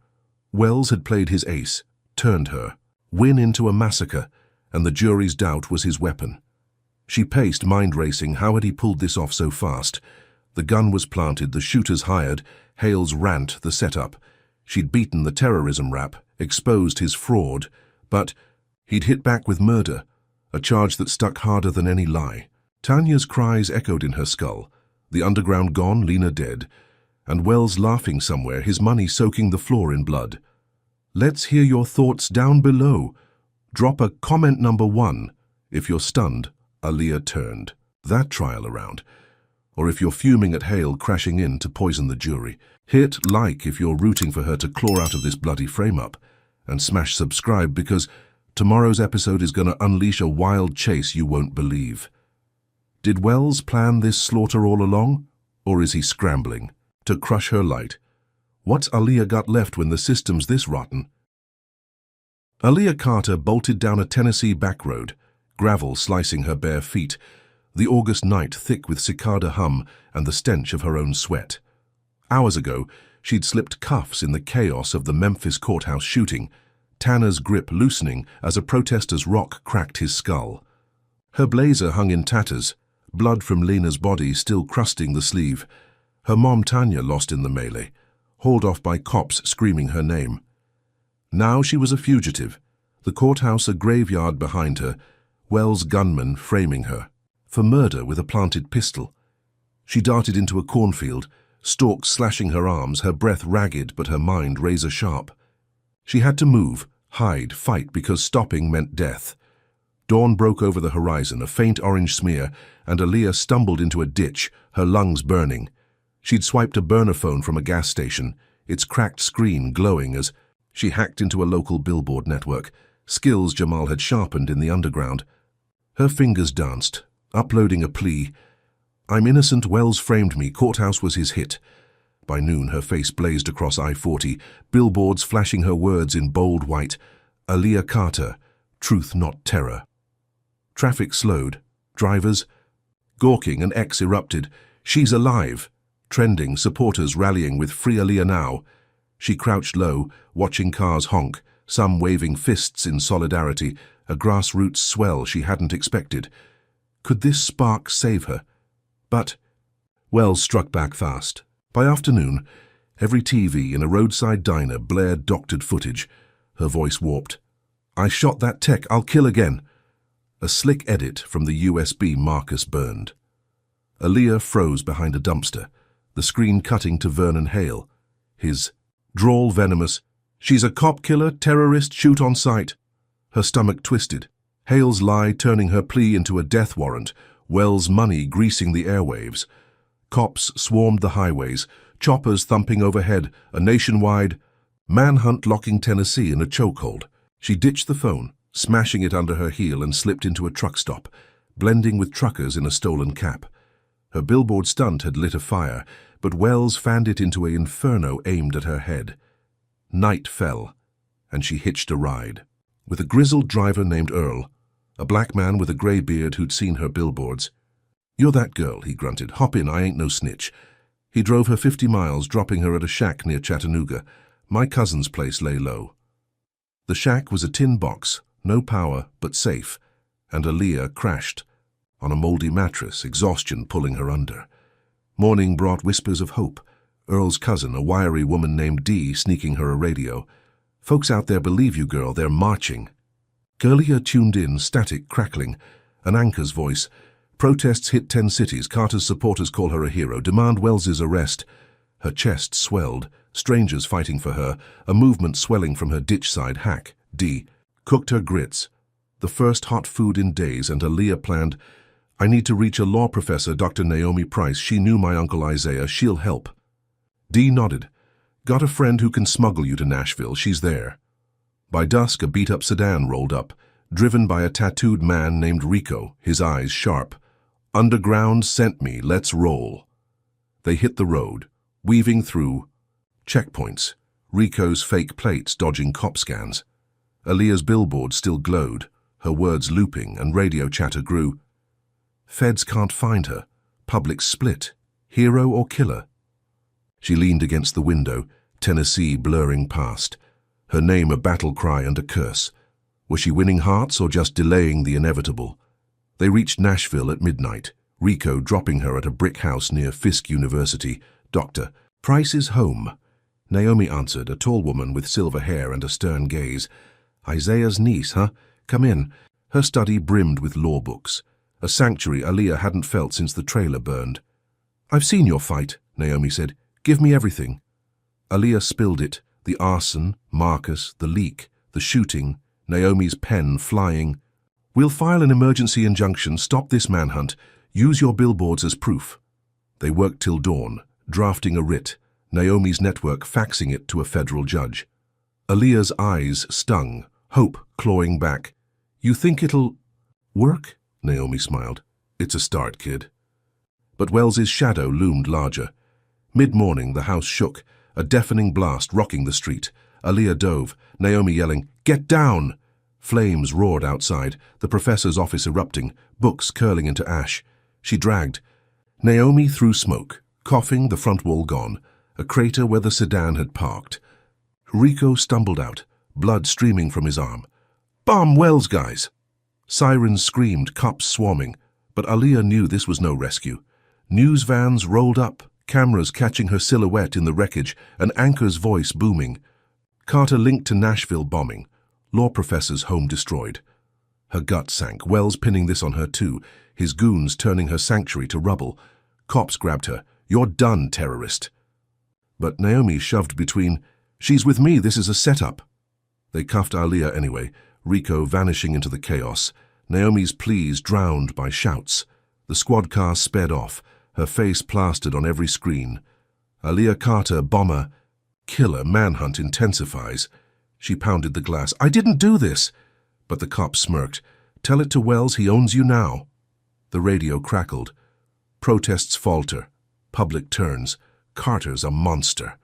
Wells had played his ace, turned her. Win into a massacre, and the jury's doubt was his weapon. She paced, mind-racing, how had he pulled this off so fast? The gun was planted, the shooters hired, Hale's rant, the setup. She'd beaten the terrorism rap, exposed his fraud, but he'd hit back with murder, a charge that stuck harder than any lie. Tanya's cries echoed in her skull, the underground gone, Lena dead, and Wells laughing somewhere, his money soaking the floor in blood. Let's hear your thoughts down below. Drop a comment number 1 if you're stunned. Aaliyah turned that trial around. Or if you're fuming at Hale crashing in to poison the jury. Hit like if you're rooting for her to claw out of this bloody frame-up. And smash subscribe because tomorrow's episode is going to unleash a wild chase you won't believe. Did Wells plan this slaughter all along? Or is he scrambling to crush her light? What's Aaliyah got left when the system's this rotten? Aaliyah Carter bolted down a Tennessee back road, gravel slicing her bare feet, the August night thick with cicada hum and the stench of her own sweat. Hours ago, she'd slipped cuffs in the chaos of the Memphis courthouse shooting, Tanner's grip loosening as a protester's rock cracked his skull. Her blazer hung in tatters, blood from Lena's body still crusting the sleeve. Her mom Tanya lost in the melee, hauled off by cops screaming her name. Now she was a fugitive, the courthouse a graveyard behind her, Wells' gunman framing her, for murder with a planted pistol. She darted into a cornfield, stalks slashing her arms, her breath ragged but her mind razor-sharp. She had to move, hide, fight because stopping meant death. Dawn broke over the horizon, a faint orange smear, and Aaliyah stumbled into a ditch, her lungs burning. She'd swiped a burner phone from a gas station, its cracked screen glowing as she hacked into a local billboard network, skills Jamal had sharpened in the underground. Her fingers danced, uploading a plea. I'm innocent, Wells framed me, courthouse was his hit. By noon, her face blazed across I-40, billboards flashing her words in bold white. Aaliyah Carter, truth not terror. Traffic slowed. Drivers gawking, and X erupted. She's alive. Trending, supporters rallying with Free Aaliyah Now. She crouched low, watching cars honk, some waving fists in solidarity, a grassroots swell she hadn't expected. Could this spark save her? But Wells struck back fast. By afternoon, every TV in a roadside diner blared doctored footage. Her voice warped. I shot that tech, I'll kill again. A slick edit from the USB MOCKS burned. Aaliyah froze behind a dumpster, the screen cutting to Vernon Hale. His drawl venomous, she's a cop killer, terrorist, shoot on sight. Her stomach twisted. Hale's lie turning her plea into a death warrant, Wells' money greasing the airwaves. Cops swarmed the highways, choppers thumping overhead, a nationwide manhunt locking Tennessee in a chokehold. She ditched the phone, smashing it under her heel, and slipped into a truck stop, blending with truckers in a stolen cap. Her billboard stunt had lit a fire, but Wells fanned it into an inferno aimed at her head. Night fell, and she hitched a ride. With a grizzled driver named Earl, a black man with a grey beard who'd seen her billboards. You're that girl, he grunted. Hop in, I ain't no snitch. He drove her 50 miles, dropping her at a shack near Chattanooga. My cousin's place lay low. The shack was a tin box, no power, but safe, and Aaliyah crashed on a moldy mattress, exhaustion pulling her under. Morning brought whispers of hope. Earl's cousin, a wiry woman named Dee, sneaking her a radio. Folks out there believe you, girl, they're marching. Aaliyah tuned in, static, crackling. An anchor's voice. Protests hit 10 cities. Carter's supporters call her a hero, demand Wells's arrest. Her chest swelled, strangers fighting for her, a movement swelling from her ditch-side hack. Dee cooked her grits, the first hot food in days, and Aaliyah planned, I need to reach a law professor, Dr. Naomi Price. She knew my Uncle Isaiah. She'll help. Dee nodded. Got a friend who can smuggle you to Nashville. She's there. By dusk, a beat-up sedan rolled up, driven by a tattooed man named Rico, his eyes sharp. Underground sent me, let's roll. They hit the road, weaving through checkpoints, Rico's fake plates dodging cop scans. Aaliyah's billboard still glowed, her words looping, and radio chatter grew. Feds can't find her. Public split. Hero or killer? She leaned against the window, Tennessee blurring past. Her name a battle cry and a curse. Was she winning hearts or just delaying the inevitable? They reached Nashville at midnight, Rico dropping her at a brick house near Fisk University. Doctor, Price is home. Naomi answered, a tall woman with silver hair and a stern gaze. Isaiah's niece, huh? Come in. Her study brimmed with law books, a sanctuary Aaliyah hadn't felt since the trailer burned. I've seen your fight, Naomi said. Give me everything. Aaliyah spilled it, the arson, Marcus, the leak, the shooting, Naomi's pen flying. We'll file an emergency injunction, stop this manhunt, use your billboards as proof. They worked till dawn, drafting a writ, Naomi's network faxing it to a federal judge. Aaliyah's eyes stung, hope clawing back. You think it'll work? Naomi smiled. It's a start, kid. But Wells's shadow loomed larger. Mid-morning, the house shook, a deafening blast rocking the street. Aaliyah dove, Naomi yelling, Get down! Flames roared outside, the professor's office erupting, books curling into ash. She dragged Naomi through smoke, coughing, the front wall gone, a crater where the sedan had parked. Rico stumbled out, blood streaming from his arm. Bomb Wells, guys! Sirens screamed, cops swarming, but Aaliyah knew this was no rescue. News vans rolled up, cameras catching her silhouette in the wreckage, an anchor's voice booming. Carter linked to Nashville bombing, law professor's home destroyed. Her gut sank, Wells pinning this on her too, his goons turning her sanctuary to rubble. Cops grabbed her. You're done, terrorist. But Naomi shoved between. She's with me, this is a setup. They cuffed Aaliyah anyway, Rico vanishing into the chaos, Naomi's pleas drowned by shouts. The squad car sped off, her face plastered on every screen. Aaliyah Carter, bomber, killer, manhunt intensifies. She pounded the glass. I didn't do this! But the cop smirked. Tell it to Wells, he owns you now. The radio crackled. Protests falter. Public turns. Carter's a monster."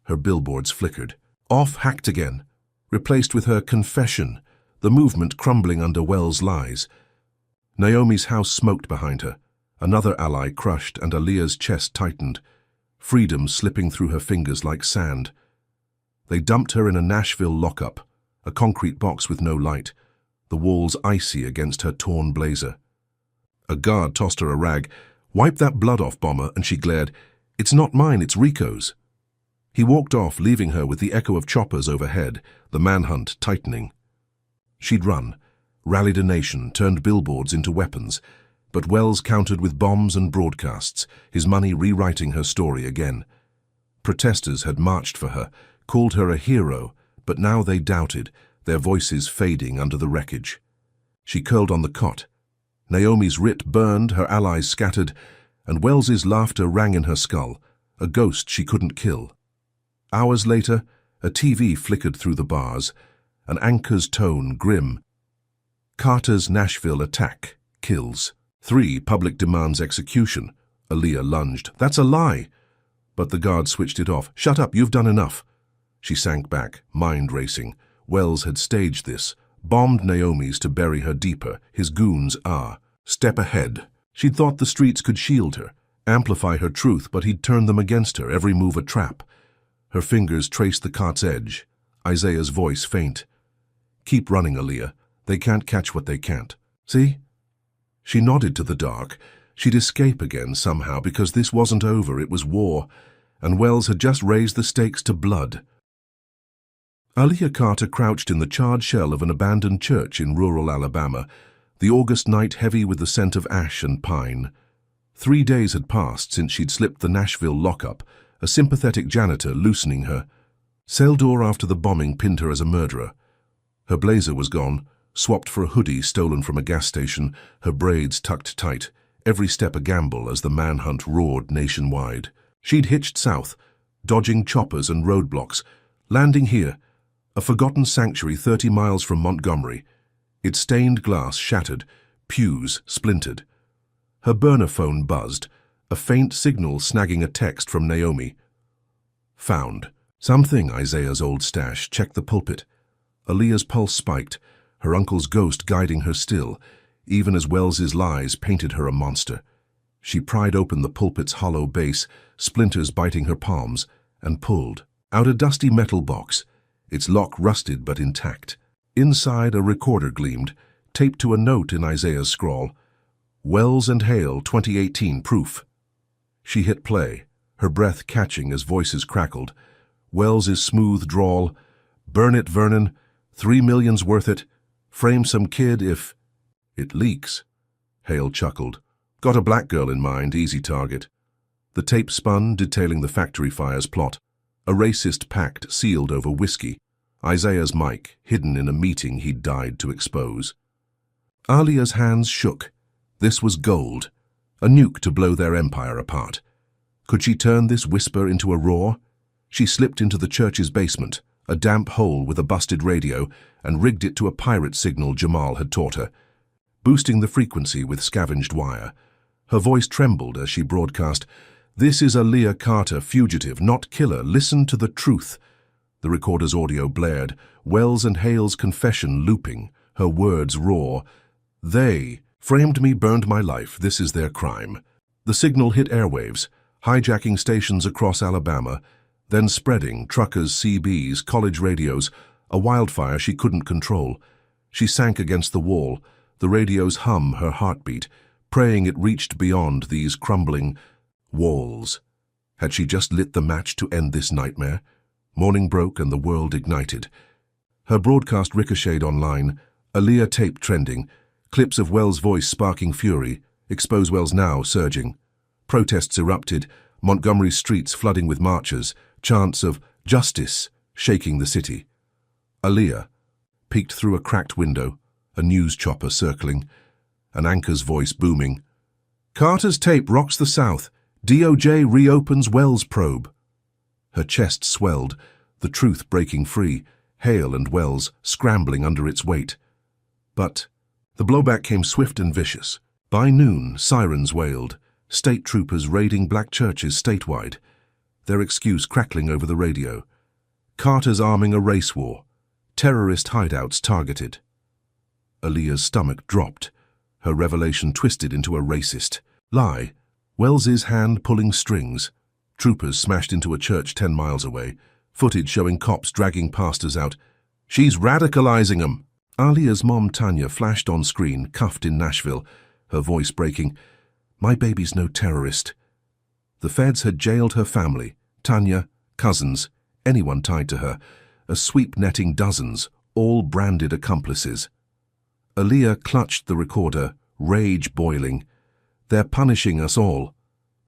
Her billboards flickered. Off hacked again, replaced with her confession, the movement crumbling under Wells' lies. Naomi's house smoked behind her. Another ally crushed, and Aaliyah's chest tightened, freedom slipping through her fingers like sand. They dumped her in a Nashville lockup, a concrete box with no light, the walls icy against her torn blazer. A guard tossed her a rag. "Wipe that blood off, Bomber," and she glared. "It's not mine, it's Rico's." He walked off, leaving her with the echo of choppers overhead, the manhunt tightening. She'd run, rallied a nation, turned billboards into weapons, but Wells countered with bombs and broadcasts, his money rewriting her story again. Protesters had marched for her, called her a hero, but now they doubted, their voices fading under the wreckage. She curled on the cot. Naomi's writ burned, her allies scattered, and Wells's laughter rang in her skull, a ghost she couldn't kill. Hours later, a TV flickered through the bars, an anchor's tone grim. "Carter's Nashville attack kills. 3 public demands execution." Aaliyah lunged. "That's a lie!" But the guard switched it off. "Shut up, you've done enough." She sank back, mind racing. Wells had staged this, bombed Naomi's to bury her deeper, his goons step ahead. She'd thought the streets could shield her, amplify her truth, but he'd turned them against her, every move a trap. Her fingers traced the cart's edge, Isaiah's voice faint. "Keep running, Aaliyah. They can't catch what they can't. See?" She nodded to the dark. She'd escape again somehow, because this wasn't over, it was war, and Wells had just raised the stakes to blood. Aaliyah Carter crouched in the charred shell of an abandoned church in rural Alabama, the August night heavy with the scent of ash and pine. 3 days had passed since she'd slipped the Nashville lockup, a sympathetic janitor loosening her. Cell door after the bombing pinned her as a murderer. Her blazer was gone, swapped for a hoodie stolen from a gas station, her braids tucked tight, every step a gamble as the manhunt roared nationwide. She'd hitched south, dodging choppers and roadblocks, landing here, a forgotten sanctuary 30 miles from Montgomery, its stained glass shattered, pews splintered. Her burner phone buzzed, a faint signal snagging a text from Naomi. "Found. Something, Isaiah's old stash. Check the pulpit." Aaliyah's pulse spiked, her uncle's ghost guiding her still, even as Wells's lies painted her a monster. She pried open the pulpit's hollow base, splinters biting her palms, and pulled. Out a dusty metal box, its lock rusted but intact. Inside, a recorder gleamed, taped to a note in Isaiah's scrawl. "Wells and Hale, 2018 proof." She hit play, her breath catching as voices crackled. Wells's smooth drawl, "Burn it, Vernon. 3 million's worth it. Frame some kid if it leaks." Hale chuckled. "Got a black girl in mind, easy target." The tape spun, detailing the factory fire's plot. A racist pact sealed over whiskey. Isaiah's mic, hidden in a meeting he'd died to expose. Aaliyah's hands shook. This was gold, a nuke to blow their empire apart. Could she turn this whisper into a roar? She slipped into the church's basement, a damp hole with a busted radio, and rigged it to a pirate signal Jamal had taught her, boosting the frequency with scavenged wire. Her voice trembled as she broadcast, "This is Aaliyah Carter, fugitive, not killer. Listen to the truth." The recorder's audio blared, Wells and Hale's confession looping, her words raw. "They framed me, burned my life. This is their crime." The signal hit airwaves, hijacking stations across Alabama, then spreading, truckers, CBs, college radios, a wildfire she couldn't control. She sank against the wall, the radio's hum her heartbeat, praying it reached beyond these crumbling walls. Had she just lit the match to end this nightmare? Morning broke and the world ignited. Her broadcast ricocheted online, Aaliyah tape trending, clips of Wells' voice sparking fury, Expose Wells Now surging. Protests erupted, Montgomery's streets flooding with marchers, chants of "justice" shaking the city. Aaliyah peeked through a cracked window, a news chopper circling, an anchor's voice booming. "Carter's tape rocks the South. DOJ reopens Wells probe." Her chest swelled, the truth breaking free, Hale and Wells scrambling under its weight. But the blowback came swift and vicious. By noon, sirens wailed, state troopers raiding black churches statewide. their excuse crackling over the radio. Carter's arming a race war. Terrorist hideouts targeted. Aaliyah's stomach dropped. Her revelation twisted into a racist lie. Wells's hand pulling strings. Troopers smashed into a church 10 miles away. Footage showing cops dragging pastors out. She's radicalizing them. Aaliyah's mom Tanya flashed on screen, cuffed in Nashville, her voice breaking. My baby's no terrorist. The feds had jailed her family, Tanya, cousins, anyone tied to her, a sweep netting dozens, all branded accomplices. Aaliyah clutched the recorder, rage boiling. They're punishing us all.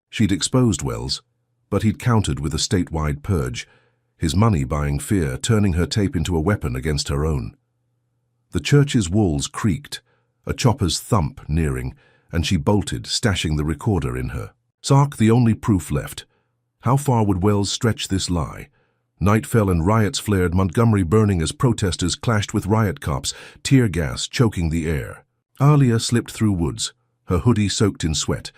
She'd exposed Wells, but he'd countered with a statewide purge, his money buying fear, turning her tape into a weapon against her own. The church's walls creaked, a chopper's thump nearing, and she bolted, stashing the recorder in her sock, the only proof left. How far would Wells stretch this lie? Night fell and riots flared, Montgomery burning as protesters clashed with riot cops, tear gas choking the air. Aaliyah slipped through woods, her hoodie soaked in sweat,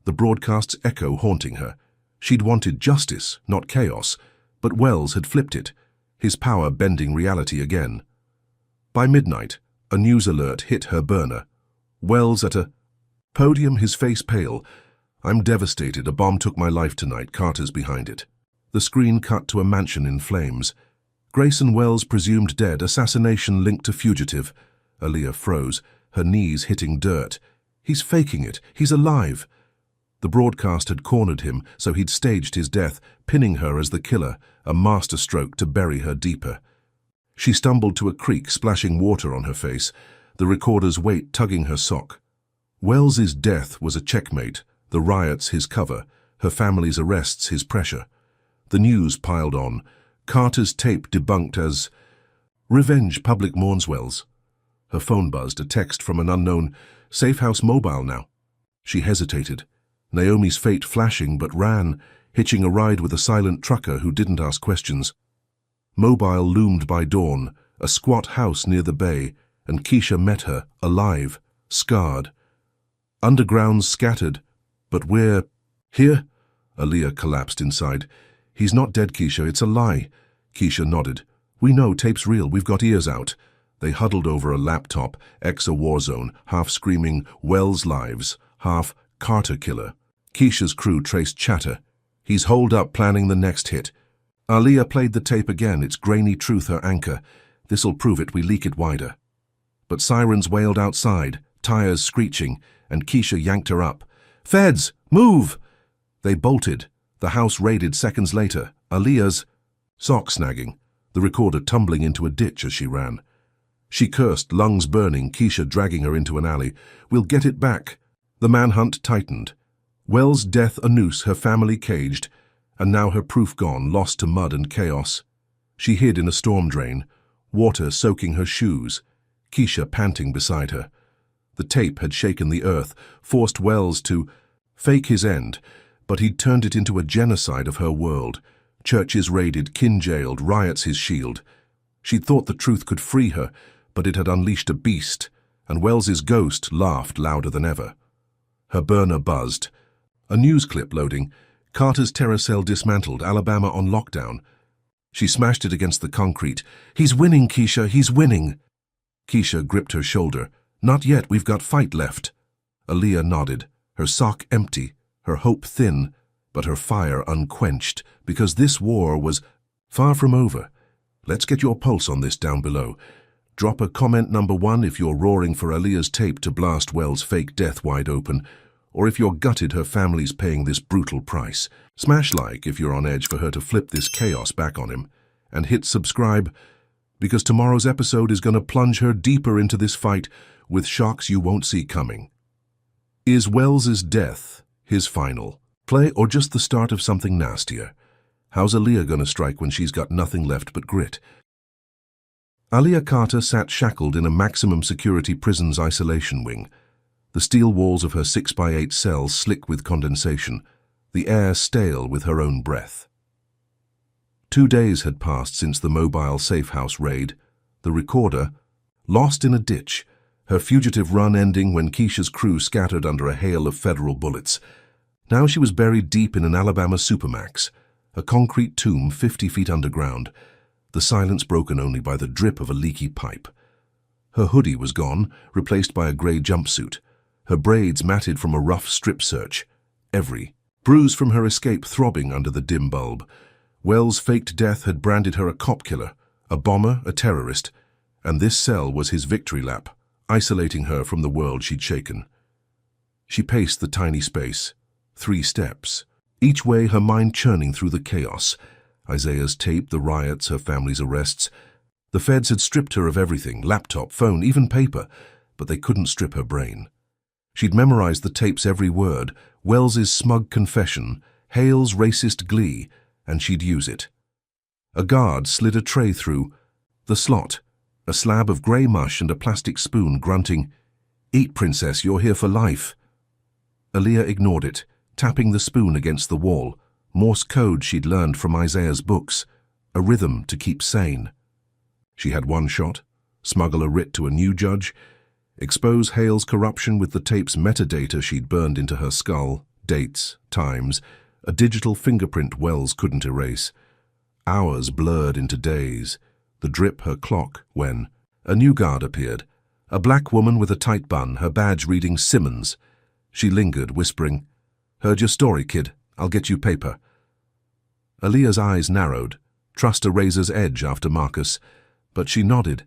the broadcast's echo haunting her. She'd wanted justice, not chaos, but Wells had flipped it, his power bending reality again. By midnight, a news alert hit her burner. Wells at a podium, his face pale. I'm devastated. A bomb took my life tonight. Carter's behind it. The screen cut to a mansion in flames. Grayson Wells presumed dead. Assassination linked to fugitive. Aaliyah froze, her knees hitting dirt. He's faking it. He's alive. The broadcast had cornered him, so he'd staged his death, pinning her as the killer, a masterstroke to bury her deeper. She stumbled to a creek, splashing water on her face, the recorder's weight tugging her sock. Wells's death was a checkmate, the riots his cover, her family's arrests his pressure. The news piled on. Carter's tape debunked as revenge. Public mourns Wells. Her phone buzzed, a text from an unknown, Safe House Mobile now. She hesitated. Naomi's fate flashing, but ran, hitching a ride with a silent trucker who didn't ask questions. Mobile loomed by dawn, a squat house near the bay, and Keisha met her, alive, scarred. Undergrounds scattered, but we're here? Aaliyah collapsed inside. He's not dead, Keisha, it's a lie. Keisha nodded. We know, tape's real, we've got ears out. They huddled over a laptop, a war zone, half screaming Wells lives, half Carter killer. Keisha's crew traced chatter. He's holed up planning the next hit. Aaliyah played the tape again, its grainy truth her anchor. This'll prove it, we leak it wider. But sirens wailed outside, tires screeching, and Keisha yanked her up. Feds, move! They bolted. The house raided seconds later. Aaliyah's sock snagging, the recorder tumbling into a ditch as she ran. She cursed, lungs burning, Keisha dragging her into an alley. We'll get it back. The manhunt tightened. Wells' death a noose, her family caged, and now her proof gone, lost to mud and chaos. She hid in a storm drain, water soaking her shoes, Keisha panting beside her. The tape had shaken the earth, forced Wells to fake his end, but he'd turned it into a genocide of her world. Churches raided, kin jailed, riots his shield. She'd thought the truth could free her, but it had unleashed a beast, and Wells's ghost laughed louder than ever. Her burner buzzed. A news clip loading. Carter's terror cell dismantled, Alabama on lockdown. She smashed it against the concrete. He's winning, Keisha, he's winning. Keisha gripped her shoulder. Not yet, we've got fight left. Aaliyah nodded, her sock empty, her hope thin, but her fire unquenched, because this war was far from over. Let's get your pulse on this down below. Drop a comment number 1 if you're roaring for Aaliyah's tape to blast Wells' fake death wide open, or if you're gutted her family's paying this brutal price. Smash like if you're on edge for her to flip this chaos back on him, and hit subscribe, because tomorrow's episode is going to plunge her deeper into this fight with shocks you won't see coming. Is Wells's death his final play or just the start of something nastier? How's Aaliyah going to strike when she's got nothing left but grit? Aaliyah Carter sat shackled in a maximum security prison's isolation wing, the steel walls of her 6x8 cells slick with condensation, the air stale with her own breath. 2 days had passed since the mobile safe house raid, the recorder, lost in a ditch, her fugitive run ending when Keisha's crew scattered under a hail of federal bullets. Now she was buried deep in an Alabama supermax, a concrete tomb 50 feet underground, the silence broken only by the drip of a leaky pipe. Her hoodie was gone, replaced by a grey jumpsuit, her braids matted from a rough strip search, every bruise from her escape throbbing under the dim bulb. Wells' faked death had branded her a cop killer, a bomber, a terrorist, and this cell was his victory lap, isolating her from the world she'd shaken. She paced the tiny space, 3 steps, each way her mind churning through the chaos. Isaiah's tape, the riots, her family's arrests. The feds had stripped her of everything, laptop, phone, even paper, but they couldn't strip her brain. She'd memorized the tape's every word, Wells's smug confession, Hale's racist glee, and she'd use it. A guard slid a tray through the slot, a slab of grey mush and a plastic spoon, grunting, "Eat, princess, you're here for life." Aaliyah ignored it, tapping the spoon against the wall, Morse code she'd learned from Isaiah's books, a rhythm to keep sane. She had one shot, smuggle a writ to a new judge, expose Hale's corruption with the tape's metadata she'd burned into her skull, dates, times, a digital fingerprint Wells couldn't erase. Hours blurred into days, the drip her clock when a new guard appeared, a black woman with a tight bun, her badge reading Simmons. She lingered, whispering, "Heard your story, kid. I'll get you paper." Aaliyah's eyes narrowed, trust a razor's edge after Marcus, but she nodded.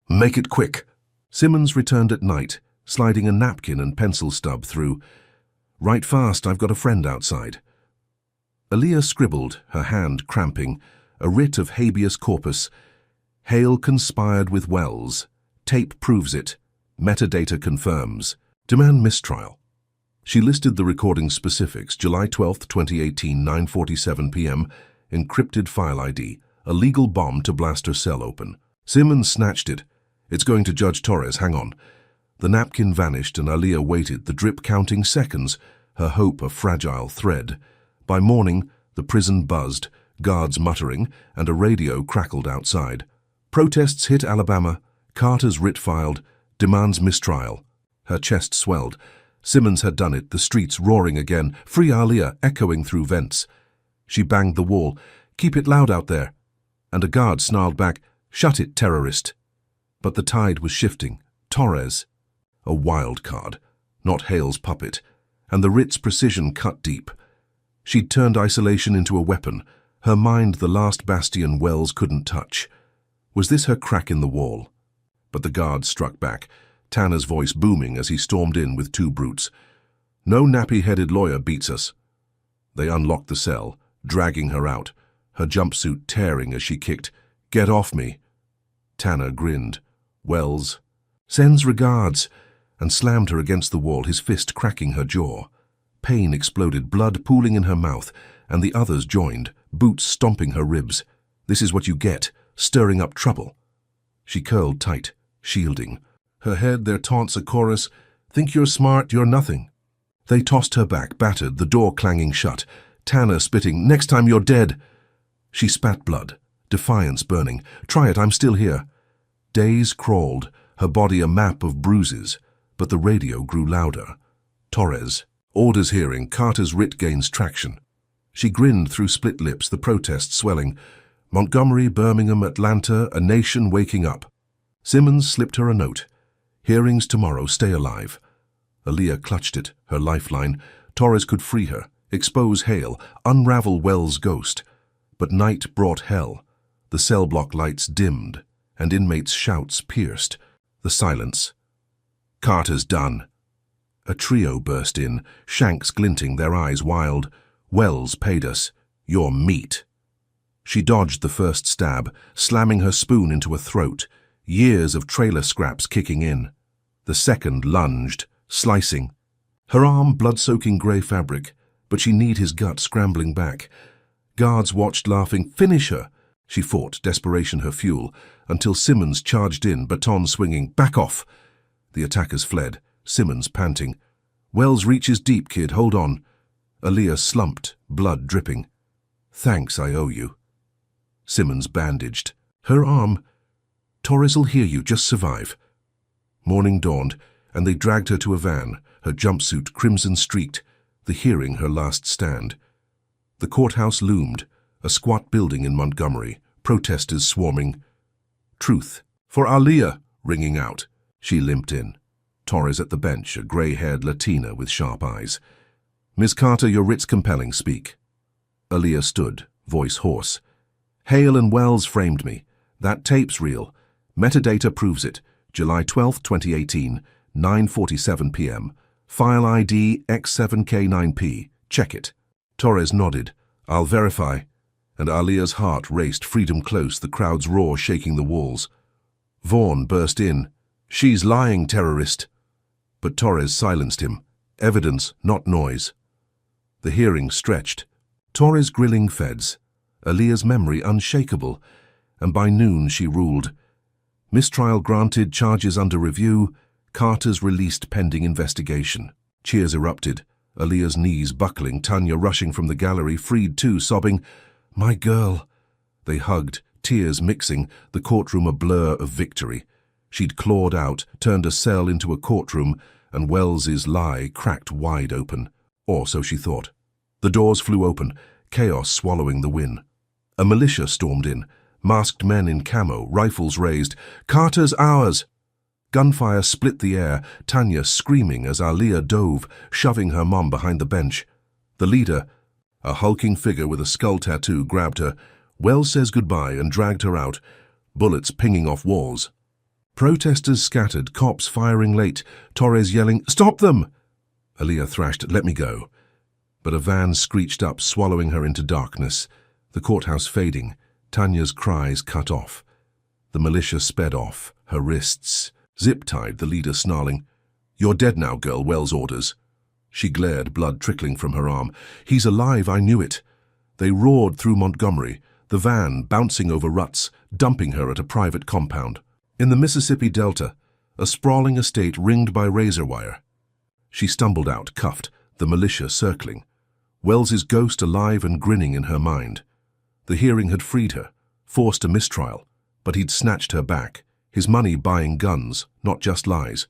"Make it quick." Simmons returned at night, sliding a napkin and pencil stub through. "Write fast, I've got a friend outside." Aaliyah scribbled, her hand cramping, a writ of habeas corpus. Hale conspired with Wells. Tape proves it. Metadata confirms. Demand mistrial. She listed the recording specifics, July 12, 2018, 9:47 p.m., encrypted file ID, a legal bomb to blast her cell open. Simmons snatched it. "It's going to Judge Torres, hang on." The napkin vanished and Aaliyah waited, the drip counting seconds, her hope a fragile thread. By morning, the prison buzzed, guards muttering, and a radio crackled outside. Protests hit Alabama, Carter's writ filed, demands mistrial. Her chest swelled. Simmons had done it, the streets roaring again, "Free Aaliyah," echoing through vents. She banged the wall, "Keep it loud out there." And a guard snarled back, "Shut it, terrorist." But the tide was shifting. Torres, a wild card, not Hale's puppet, and the writ's precision cut deep. She'd turned isolation into a weapon, her mind the last bastion Wells couldn't touch. Was this her crack in the wall? But the guard struck back, Tanner's voice booming as he stormed in with 2 brutes. "No nappy-headed lawyer beats us." They unlocked the cell, dragging her out, her jumpsuit tearing as she kicked, "Get off me." Tanner grinned. Wells sends regards, and slammed her against the wall, his fist cracking her jaw. Pain exploded, blood pooling in her mouth, and the others joined, boots stomping her ribs. "This is what you get, stirring up trouble." She curled tight, shielding. Her head, their taunts a chorus, "Think you're smart, you're nothing." They tossed her back, battered, the door clanging shut. Tanner spitting, "Next time you're dead." She spat blood, defiance burning. "Try it, I'm still here." Days crawled, her body a map of bruises, but the radio grew louder. Torres, orders hearing, Carter's writ gains traction. She grinned through split lips, the protest swelling. Montgomery, Birmingham, Atlanta, a nation waking up. Simmons slipped her a note. "Hearings tomorrow, stay alive." Aaliyah clutched it, her lifeline. Torres could free her, expose Hale, unravel Wells' ghost. But night brought hell. The cell block lights dimmed, and inmates' shouts pierced. The silence. "Carter's done." A trio burst in, shanks glinting, their eyes wild. "Wells paid us. You're meat." She dodged the first stab, slamming her spoon into a throat, years of trailer scraps kicking in. The second lunged, slicing. Her arm blood-soaking grey fabric, but she kneed his gut scrambling back. Guards watched, laughing. "Finish her!" She fought, desperation her fuel, until Simmons charged in, baton swinging. "Back off!" The attackers fled, Simmons panting. "Wells reaches deep, kid, hold on." Aaliyah slumped, blood dripping. "Thanks, I owe you." Simmons bandaged. Her arm. "Torres'll hear you, just survive." Morning dawned, and they dragged her to a van, her jumpsuit crimson-streaked, the hearing her last stand. The courthouse loomed, A squat building in Montgomery, protesters swarming. "Truth. For Aaliyah!" ringing out. She limped in. Torres at the bench, a grey-haired Latina with sharp eyes. "Miss Carter, your writ's compelling. Speak." Aaliyah stood, voice hoarse. "Hale and Wells framed me. That tape's real. Metadata proves it. July 12, 2018, 9:47 p.m. File ID X7K9P. Check it." Torres nodded. "I'll verify." And Aaliyah's heart raced, freedom close, the crowd's roar shaking the walls. Vaughn burst in. "She's lying, terrorist." But Torres silenced him. Evidence, not noise. The hearing stretched. Torres grilling feds. Aaliyah's memory unshakable. And by noon she ruled. Mistrial granted, charges under review. Carter's released pending investigation. Cheers erupted. Aaliyah's knees buckling, Tanya rushing from the gallery, freed too, sobbing, "My girl." They hugged, tears mixing, the courtroom a blur of victory. She'd clawed out, turned a cell into a courtroom, and Wells's lie cracked wide open. Or so she thought. The doors flew open, chaos swallowing the win. A militia stormed in, masked men in camo, rifles raised. "Carter's ours!" Gunfire split the air, Tanya screaming as Aaliyah dove, shoving her mom behind the bench. The leader, a hulking figure with a skull tattoo, grabbed her. Wells says goodbye and dragged her out, bullets pinging off walls. Protesters scattered, cops firing late, Torres yelling, "Stop them!" Aaliyah thrashed, "Let me go." But a van screeched up, swallowing her into darkness. The courthouse fading, Tanya's cries cut off. The militia sped off, her wrists zip-tied, the leader snarling, "You're dead now, girl," Wells orders. She glared, blood trickling from her arm. "He's alive, I knew it." They roared through Montgomery, the van bouncing over ruts, dumping her at a private compound. In the Mississippi Delta, a sprawling estate ringed by razor wire. She stumbled out, cuffed, the militia circling. Wells's ghost alive and grinning in her mind. The hearing had freed her, forced a mistrial, but he'd snatched her back, his money buying guns, not just lies.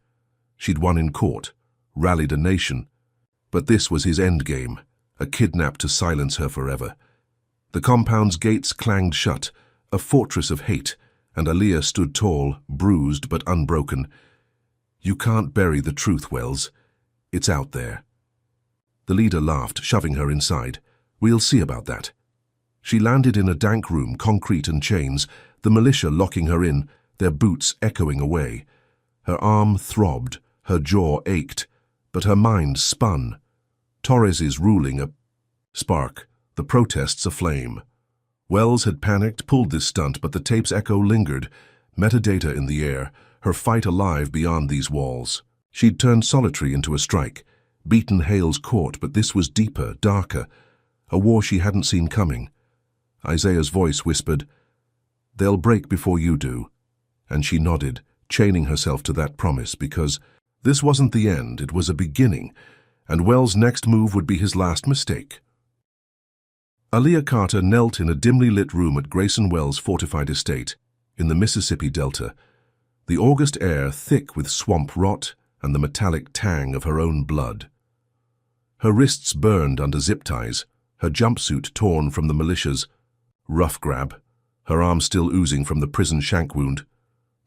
She'd won in court, rallied a nation, but this was his endgame, a kidnap to silence her forever. The compound's gates clanged shut, a fortress of hate, and Aaliyah stood tall, bruised but unbroken. "You can't bury the truth, Wells. It's out there." The leader laughed, shoving her inside. "We'll see about that." She landed in a dank room, concrete and chains, the militia locking her in, their boots echoing away. Her arm throbbed, her jaw ached, but her mind spun. Torres's ruling a spark, the protests aflame. Wells had panicked, pulled this stunt, but the tape's echo lingered, metadata in the air, her fight alive beyond these walls. She'd turned solitary into a strike, beaten Hale's court, but this was deeper, darker, a war she hadn't seen coming. Isaiah's voice whispered, "They'll break before you do." And she nodded, chaining herself to that promise, because this wasn't the end, it was a beginning, and Wells' next move would be his last mistake. Aaliyah Carter knelt in a dimly lit room at Grayson Wells' fortified estate, in the Mississippi Delta, the August air thick with swamp rot and the metallic tang of her own blood. Her wrists burned under zip ties, her jumpsuit torn from the militia's rough grab, her arm still oozing from the prison shank wound.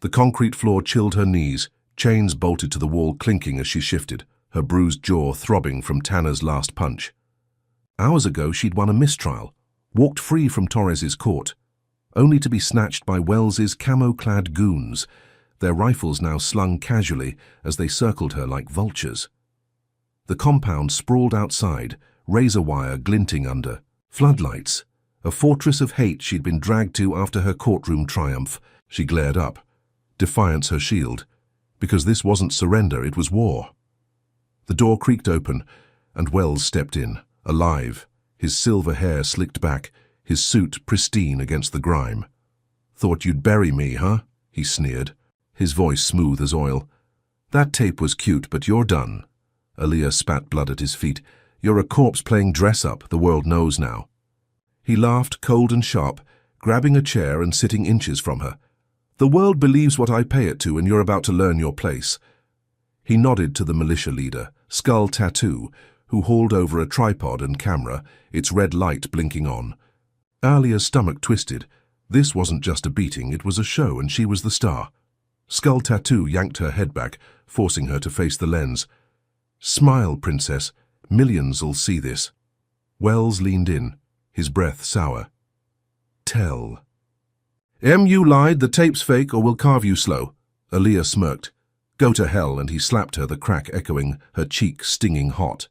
The concrete floor chilled her knees, chains bolted to the wall clinking as she shifted, her bruised jaw throbbing from Tanner's last punch. Hours ago she'd won a mistrial, walked free from Torres's court, only to be snatched by Wells's camo-clad goons, their rifles now slung casually as they circled her like vultures. The compound sprawled outside, razor wire glinting under, floodlights, a fortress of hate she'd been dragged to after her courtroom triumph. She glared up, defiance her shield, because this wasn't surrender, it was war. The door creaked open, and Wells stepped in, alive, his silver hair slicked back, his suit pristine against the grime. "Thought you'd bury me, huh?" he sneered, his voice smooth as oil. "That tape was cute, but you're done." Aaliyah spat blood at his feet. "You're a corpse playing dress-up, the world knows now." He laughed, cold and sharp, grabbing a chair and sitting inches from her. "The world believes what I pay it to, and you're about to learn your place." He nodded to the militia leader, skull tattoo, who hauled over a tripod and camera, its red light blinking on. Alia's stomach twisted. This wasn't just a beating, it was a show, and she was the star. Skull Tattoo yanked her head back, forcing her to face the lens. "Smile, princess. Millions'll see this." Wells leaned in, his breath sour. "Tell." "You lied, the tape's fake, or we'll carve you slow." Alia smirked. "Go to hell," and he slapped her, the crack echoing, her cheek stinging hot.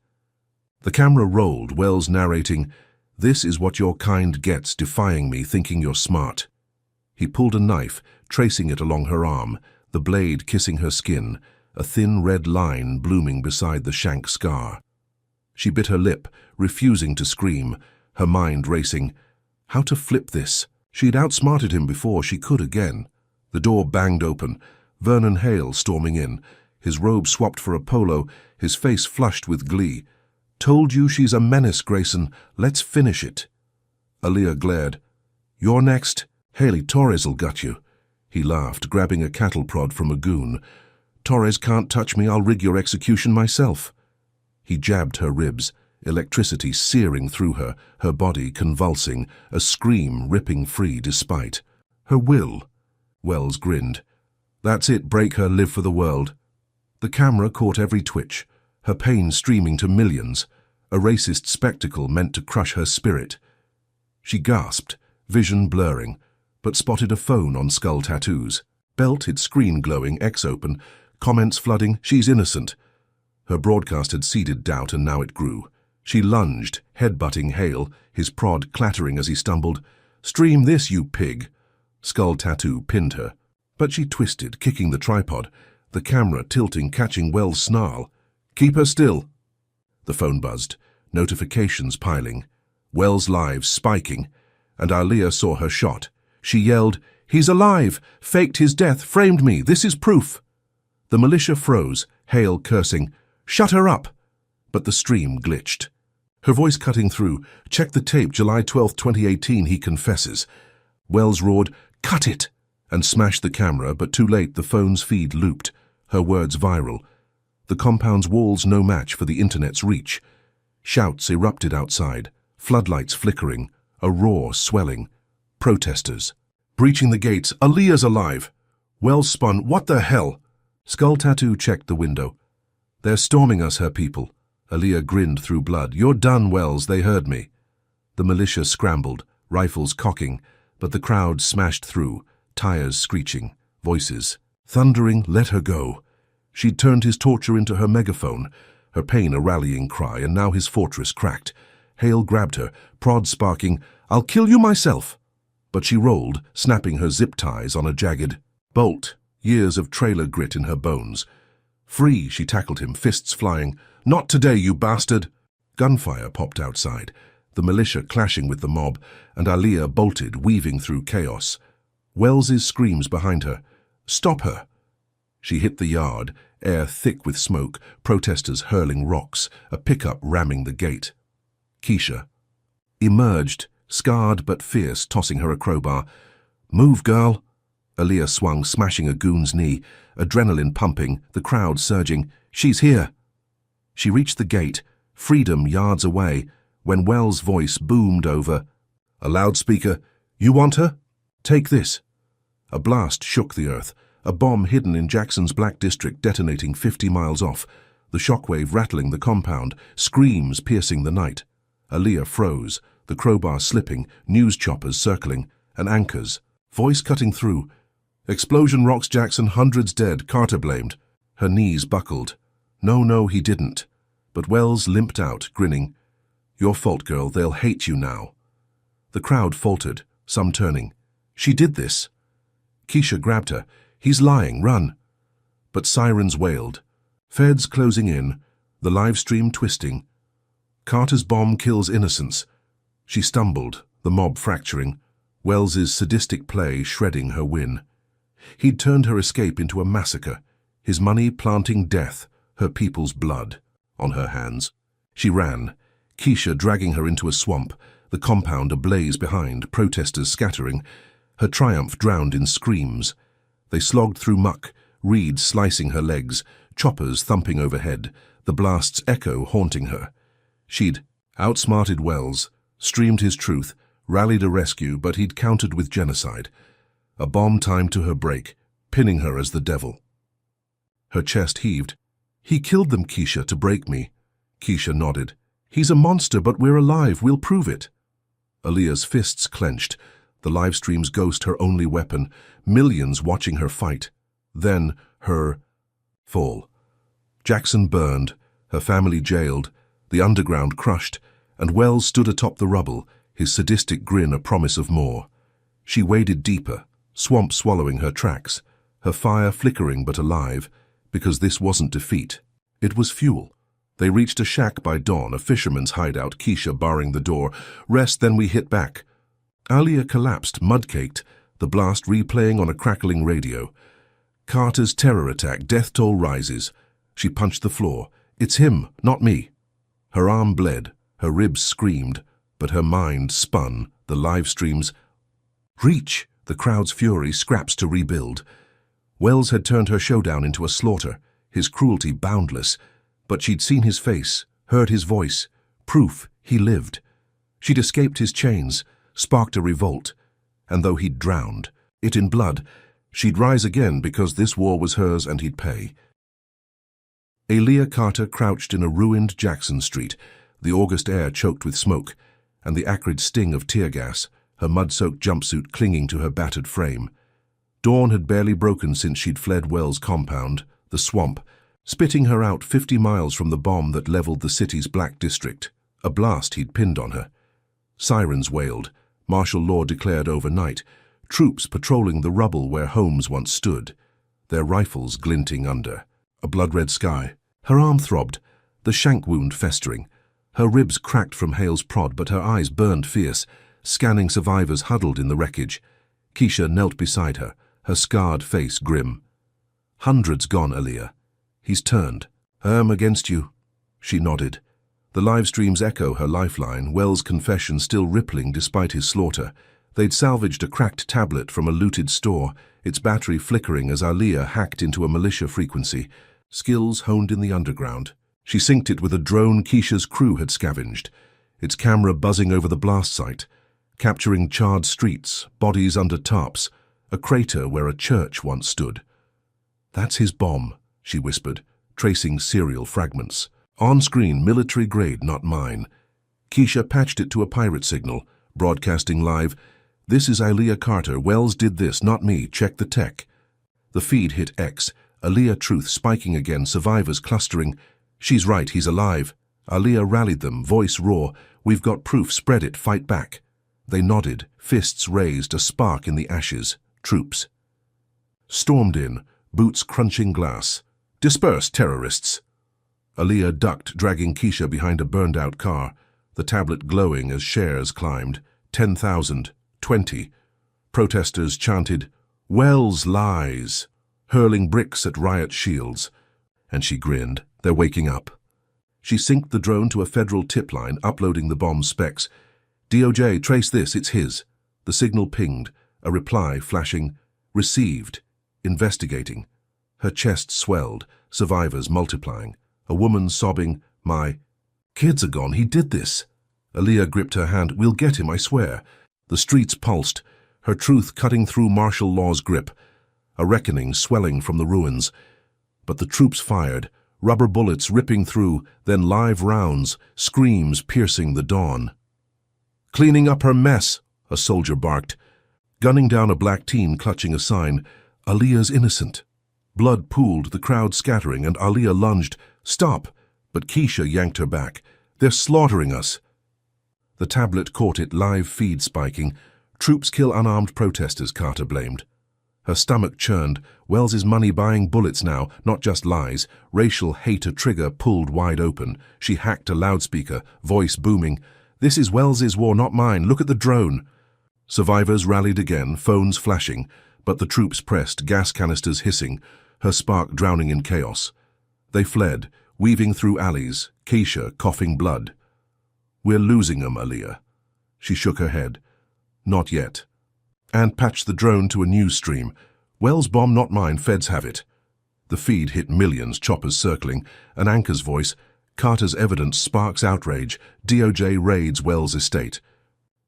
The camera rolled, Wells narrating, "This is what your kind gets, defying me, thinking you're smart." He pulled a knife, tracing it along her arm, the blade kissing her skin, a thin red line blooming beside the shank scar. She bit her lip, refusing to scream, her mind racing. How to flip this? She'd outsmarted him before, she could again. The door banged open, Vernon Hale storming in, his robe swapped for a polo, his face flushed with glee. "Told you she's a menace, Grayson. Let's finish it." Alia glared. "You're next. Haley, Torres'll gut you." He laughed, grabbing a cattle prod from a goon. "Torres can't touch me, I'll rig your execution myself." He jabbed her ribs, electricity searing through her, her body convulsing, a scream ripping free despite. "Her will." Wells grinned. "That's it, break her, live for the world." The camera caught every twitch, her pain streaming to millions, a racist spectacle meant to crush her spirit. She gasped, vision blurring, but spotted a phone on Skull Tattoo's. Belt, its screen glowing, X open, comments flooding, "She's innocent." Her broadcast had seeded doubt, and now it grew. She lunged, head-butting Hale, his prod clattering as he stumbled. "Stream this, you pig!" Skull Tattoo pinned her. But she twisted, kicking the tripod, the camera tilting, catching Wells' snarl. "Keep her still." The phone buzzed, notifications piling, Wells' live spiking, and Alia saw her shot. She yelled, "He's alive! Faked his death, framed me, this is proof!" The militia froze, Hale cursing, "Shut her up!" But the stream glitched. Her voice cutting through, "Check the tape, July 12, 2018, he confesses." Wells roared, "Cut it!" and smashed the camera, but too late, the phone's feed looped, her words viral. The compound's walls no match for the internet's reach. Shouts erupted outside, floodlights flickering, a roar swelling. Protesters. Breaching the gates, "Alia's alive!" Wells spun, "What the hell?" Skull Tattoo checked the window. "They're storming us, her people." Alia grinned through blood. "You're done, Wells, they heard me." The militia scrambled, rifles cocking, but the crowd smashed through, tires screeching, voices thundering, "Let her go." She'd turned his torture into her megaphone, her pain a rallying cry, and now his fortress cracked. Hale grabbed her, prod sparking, "I'll kill you myself." But she rolled, snapping her zip ties on a jagged bolt, years of trailer grit in her bones. "Free," she tackled him, fists flying. "Not today, you bastard!" Gunfire popped outside, the militia clashing with the mob, and Alia bolted, weaving through chaos. Wells's screams behind her, "Stop her!" She hit the yard, air thick with smoke, protesters hurling rocks, a pickup ramming the gate. Keisha emerged, scarred but fierce, tossing her a crowbar. "Move, girl!" Alia swung, smashing a goon's knee, adrenaline pumping, the crowd surging. "She's here!" She reached the gate, freedom yards away, when Wells' voice boomed over a loudspeaker, "You want her? Take this." A blast shook the earth, a bomb hidden in Jackson's Black District detonating 50 miles off, the shockwave rattling the compound, screams piercing the night. Alia froze, the crowbar slipping, news choppers circling, and anchors, voice cutting through. "Explosion rocks Jackson, hundreds dead, Carter blamed." Her knees buckled. No, he didn't. But Wells limped out, grinning. "Your fault, girl, they'll hate you now." The crowd faltered, some turning. "She did this." Keisha grabbed her. "He's lying, run." But sirens wailed. Feds closing in, the live stream twisting. Carter's bomb kills innocents. She stumbled, the mob fracturing, Wells's sadistic play shredding her win. He'd turned her escape into a massacre, his money planting death, her people's blood, on her hands. She ran, Keisha dragging her into a swamp, the compound ablaze behind, protesters scattering, her triumph drowned in screams. They slogged through muck, reeds slicing her legs, choppers thumping overhead, the blast's echo haunting her. She'd outsmarted Wells, streamed his truth, rallied a rescue, but he'd countered with genocide. A bomb timed to her break, pinning her as the devil. Her chest heaved. "He killed them, Keisha, to break me." Keisha nodded. "He's a monster, but we're alive. We'll prove it." Aaliyah's fists clenched, the livestream's ghost her only weapon, millions watching her fight. Then her fall. Jackson burned, her family jailed, the underground crushed, and Wells stood atop the rubble, his sadistic grin a promise of more. She waded deeper, swamp swallowing her tracks, her fire flickering but alive, because this wasn't defeat. It was fuel. They reached a shack by dawn, a fisherman's hideout, Keisha barring the door. "Rest, then we hit back." Aaliyah collapsed, mud-caked, the blast replaying on a crackling radio. Carter's terror attack, death toll rises. She punched the floor. "It's him, not me." Her arm bled, her ribs screamed, but her mind spun, the live streams. Reach! The crowd's fury, scraps to rebuild. Wells had turned her showdown into a slaughter, his cruelty boundless, but she'd seen his face, heard his voice, proof he lived. She'd escaped his chains, sparked a revolt, and though he'd drowned, it in blood, she'd rise again because this war was hers and he'd pay. Aaliyah Carter crouched in a ruined Jackson Street, the August air choked with smoke, and the acrid sting of tear gas, her mud-soaked jumpsuit clinging to her battered frame. Dawn had barely broken since she'd fled Wells' compound, the swamp, spitting her out 50 miles from the bomb that leveled the city's black district, a blast he'd pinned on her. Sirens wailed, martial law declared overnight, troops patrolling the rubble where homes once stood, their rifles glinting under a blood-red sky. Her arm throbbed, the shank wound festering. Her ribs cracked from Hale's prod, but her eyes burned fierce, scanning survivors huddled in the wreckage. Keisha knelt beside her, her scarred face grim. "Hundreds gone, Aaliyah." "He's turned." Against you." She nodded. The live streams echo her lifeline, Wells' confession still rippling despite his slaughter. They'd salvaged a cracked tablet from a looted store, its battery flickering as Aaliyah hacked into a militia frequency, skills honed in the underground. She synced it with a drone Keisha's crew had scavenged, its camera buzzing over the blast site, capturing charred streets, bodies under tarps, a crater where a church once stood. "That's his bomb," she whispered, tracing serial fragments. On-screen, military grade, not mine. Keisha patched it to a pirate signal, broadcasting live. "This is Aaliyah Carter. Wells did this, not me. Check the tech." The feed hit X, Aaliyah truth spiking again, survivors clustering. "She's right, he's alive." Aaliyah rallied them, voice raw. "We've got proof, spread it, fight back." They nodded, fists raised, a spark in the ashes. Troops stormed in, boots crunching glass. "Disperse, terrorists." Aaliyah ducked, dragging Keisha behind a burned-out car, the tablet glowing as shares climbed. 10,000, 20. Protesters chanted, "Wells lies," hurling bricks at riot shields. And she grinned. They're waking up. She synced the drone to a federal tip line, uploading the bomb's specs. "DOJ, trace this, it's his." The signal pinged, a reply flashing, "Received, investigating." Her chest swelled, survivors multiplying. A woman sobbing, "My kids are gone, he did this." Aaliyah gripped her hand. "We'll get him, I swear." The streets pulsed, her truth cutting through martial law's grip. A reckoning swelling from the ruins. But the troops fired, rubber bullets ripping through, then live rounds, screams piercing the dawn. "Cleaning up her mess," a soldier barked, gunning down a black teen clutching a sign. "Aaliyah's innocent." Blood pooled, the crowd scattering, and Aaliyah lunged. "Stop!" But Keisha yanked her back. "They're slaughtering us." The tablet caught it, live feed spiking. "Troops kill unarmed protesters," Carter blamed. Her stomach churned. Wells's money buying bullets now, not just lies. Racial hate a trigger pulled wide open. She hacked a loudspeaker, voice booming. "This is Wells's war, not mine. Look at the drone." Survivors rallied again, phones flashing, but the troops pressed, gas canisters hissing, her spark drowning in chaos. They fled, weaving through alleys, Keisha coughing blood. "We're losing 'em, Aaliyah." She shook her head. "Not yet." And patched the drone to a news stream. "Wells' bomb, not mine, feds have it." The feed hit millions, choppers circling, an anchor's voice. "Carter's evidence sparks outrage. DOJ raids Wells' estate."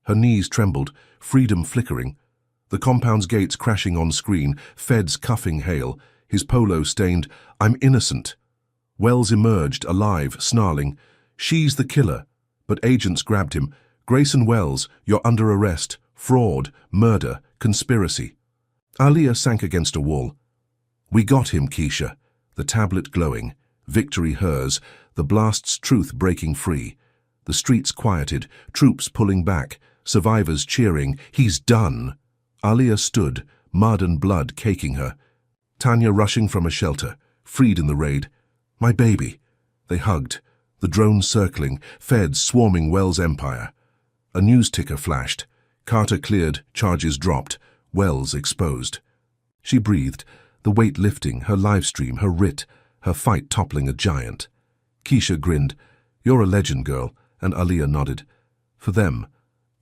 Her knees trembled, freedom flickering. The compound's gates crashing on screen, feds cuffing Hale, his polo stained, "I'm innocent." Wells emerged, alive, snarling, "She's the killer." But agents grabbed him. "Grayson Wells, you're under arrest. Fraud, murder, conspiracy." Aaliyah sank against a wall. "We got him, Keisha." The tablet glowing. Victory hers, the blast's truth breaking free. The streets quieted, troops pulling back, survivors cheering, "He's done." Aaliyah stood, mud and blood caking her. Tanya rushing from a shelter, freed in the raid. "My baby." They hugged, the drones circling, feds swarming Wells' empire. A news ticker flashed. Carter cleared, charges dropped, Wells exposed. She breathed, the weight lifting, her live stream, her writ, her fight toppling a giant. Keisha grinned. "You're a legend, girl," and Aaliyah nodded. For them,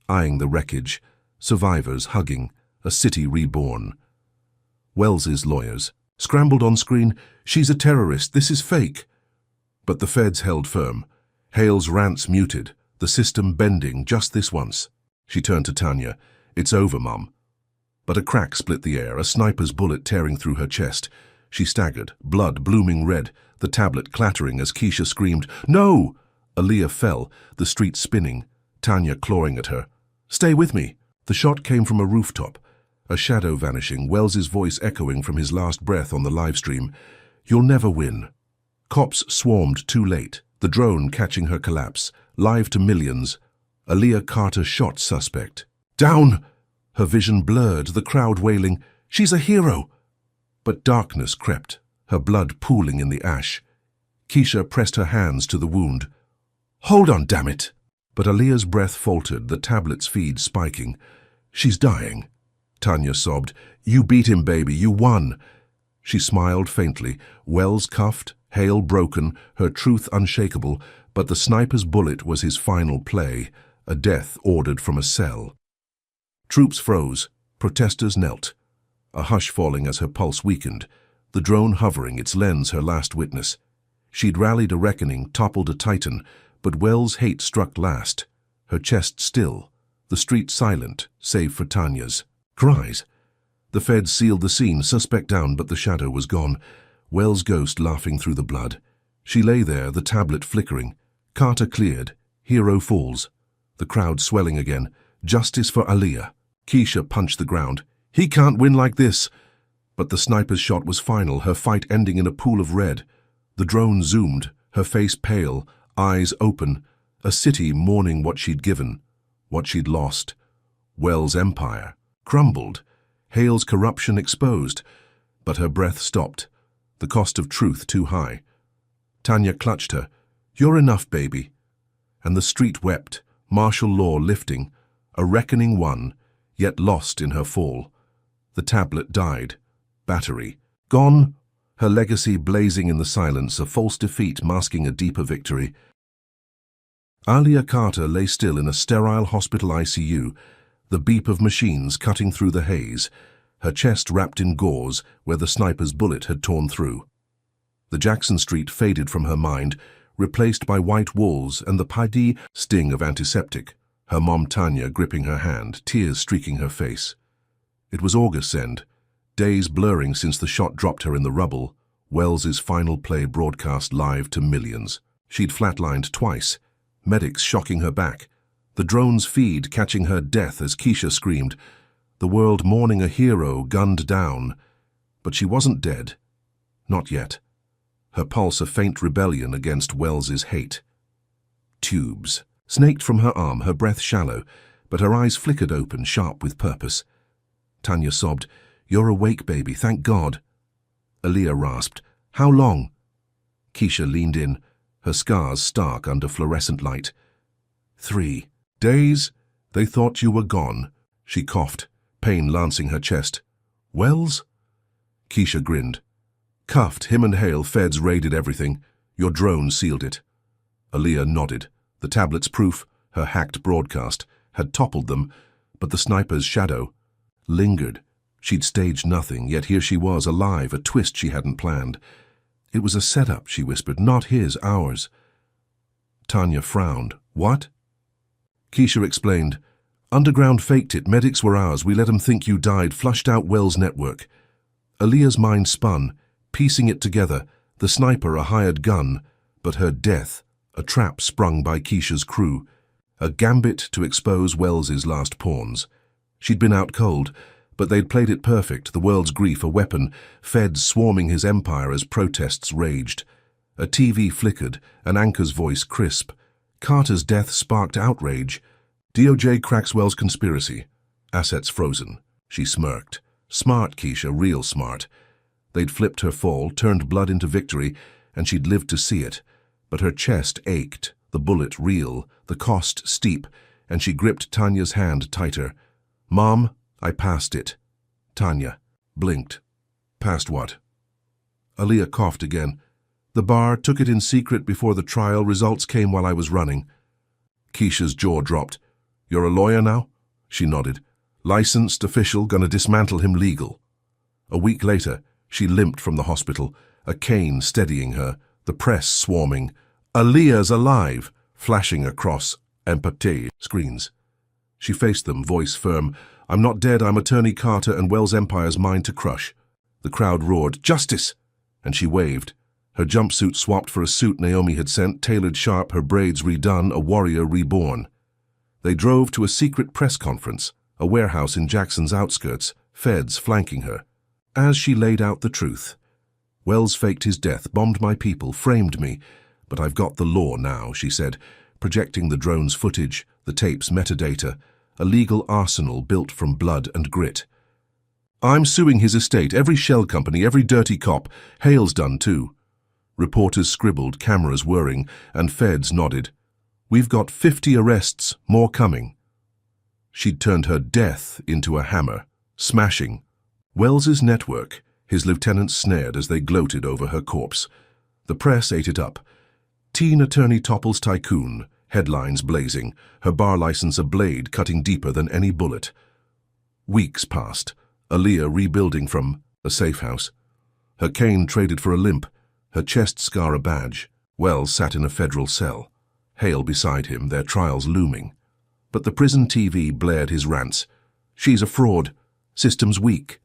eyeing the wreckage, survivors hugging, a city reborn. Wells's lawyers scrambled on screen, "She's a terrorist, this is fake." But the feds held firm. Hale's rants muted, the system bending just this once. She turned to Tanya. "It's over, Mum." But a crack split the air, a sniper's bullet tearing through her chest. She staggered, blood blooming red, the tablet clattering as Keisha screamed, "No!" Aaliyah fell, the street spinning, Tanya clawing at her. "Stay with me." The shot came from a rooftop, a shadow vanishing, Wells's voice echoing from his last breath on the live stream. "You'll never win." Cops swarmed too late, the drone catching her collapse, live to millions. Aaliyah Carter shot suspect. "Down!" Her vision blurred, the crowd wailing, "She's a hero!" But darkness crept, her blood pooling in the ash. Keisha pressed her hands to the wound. "Hold on, damn it!" But Aaliyah's breath faltered, the tablet's feed spiking. "She's dying." Tanya sobbed. "You beat him, baby, you won." She smiled faintly, Wells cuffed, Hale broken, her truth unshakable, but the sniper's bullet was his final play, a death ordered from a cell. Troops froze, protesters knelt. A hush falling as her pulse weakened, the drone hovering, its lens her last witness. She'd rallied a reckoning, toppled a titan, but Wells' hate struck last. Her chest still, the street silent, save for Tanya's cries. The feds sealed the scene, suspect down, but the shadow was gone. Wells' ghost laughing through the blood. She lay there, the tablet flickering. Carter cleared, hero falls. The crowd swelling again. Justice for Aaliyah. Keisha punched the ground. "He can't win like this." But the sniper's shot was final, her fight ending in a pool of red. The drone zoomed, her face pale, eyes open, a city mourning what she'd given, what she'd lost. Wells' empire crumbled, Hale's corruption exposed, but her breath stopped, the cost of truth too high. Tanya clutched her. "You're enough, baby." And the street wept, martial law lifting, a reckoning won, yet lost in her fall. The tablet died, battery gone, her legacy blazing in the silence, a false defeat masking a deeper victory. Aaliyah Carter lay still in a sterile hospital ICU, the beep of machines cutting through the haze, her chest wrapped in gauze where the sniper's bullet had torn through. The Jackson Street faded from her mind, replaced by white walls and the paddy sting of antiseptic, her mom Tanya gripping her hand, tears streaking her face. It was August's end, days blurring since the shot dropped her in the rubble, Wells's final play broadcast live to millions. She'd flatlined twice, medics shocking her back, the drone's feed catching her death as Keisha screamed, the world mourning a hero gunned down. But she wasn't dead. Not yet. Her pulse a faint rebellion against Wells's hate. Tubes snaked from her arm, her breath shallow, but her eyes flickered open, sharp with purpose. Tanya sobbed, "You're awake, baby, thank God." Aaliyah rasped, "How long?" Keisha leaned in, her scars stark under fluorescent light. 3 days? They thought you were gone." She coughed, pain lancing her chest. "Wells?" Keisha grinned. "Cuffed, him and Hale, feds raided everything. Your drone sealed it." Aaliyah nodded. The tablet's proof, her hacked broadcast, had toppled them, but the sniper's shadow lingered. She'd staged nothing, yet here she was, alive, a twist she hadn't planned. "It was a setup," she whispered, "not his, ours." Tanya frowned. "What?" Keisha explained, Underground faked it. Medics were ours. We let them think you died. Flushed out Wells' network. Aaliyah's mind spun, piecing it together. The sniper, a hired gun, but her death, a trap sprung by Keisha's crew. A gambit to expose Wells's last pawns. She'd been out cold, but they'd played it perfect, the world's grief a weapon, feds swarming his empire as protests raged. A TV flickered, an anchor's voice crisp. Carter's death sparked outrage. DOJ cracks Wells' conspiracy. Assets frozen. She smirked. Smart, Keisha, real smart. They'd flipped her fall, turned blood into victory, and she'd lived to see it. But her chest ached, the bullet real, the cost steep, and she gripped Tanya's hand tighter. Mom, I passed it. Tanya blinked. Past what? Aaliyah coughed again. The bar, took it in secret before the trial. Results came while I was running. Keisha's jaw dropped. You're a lawyer now? She nodded. Licensed, official, gonna dismantle him legal. A week later, she limped from the hospital, a cane steadying her, the press swarming. Aaliyah's alive, flashing across empathy screens. She faced them, voice firm. I'm not dead, I'm Attorney Carter, and Wells' empire's mine to crush. The crowd roared, Justice! And she waved. Her jumpsuit swapped for a suit Naomi had sent, tailored sharp, her braids redone, a warrior reborn. They drove to a secret press conference, a warehouse in Jackson's outskirts, feds flanking her. As she laid out the truth, Wells faked his death, bombed my people, framed me, but I've got the law now, she said, projecting the drone's footage, the tape's metadata, a legal arsenal built from blood and grit. I'm suing his estate, every shell company, every dirty cop. Hale's done too. Reporters scribbled, cameras whirring, and feds nodded. We've got 50 arrests, more coming. She'd turned her death into a hammer, smashing Wells's network. His lieutenants snared as they gloated over her corpse. The press ate it up. Teen attorney topples tycoon, headlines blazing, her bar license a blade cutting deeper than any bullet. Weeks passed, Aaliyah rebuilding from a safe house. Her cane traded for a limp, her chest scar a badge. Wells sat in a federal cell, Hale beside him, their trials looming. But the prison TV blared his rants. She's a fraud. System's weak.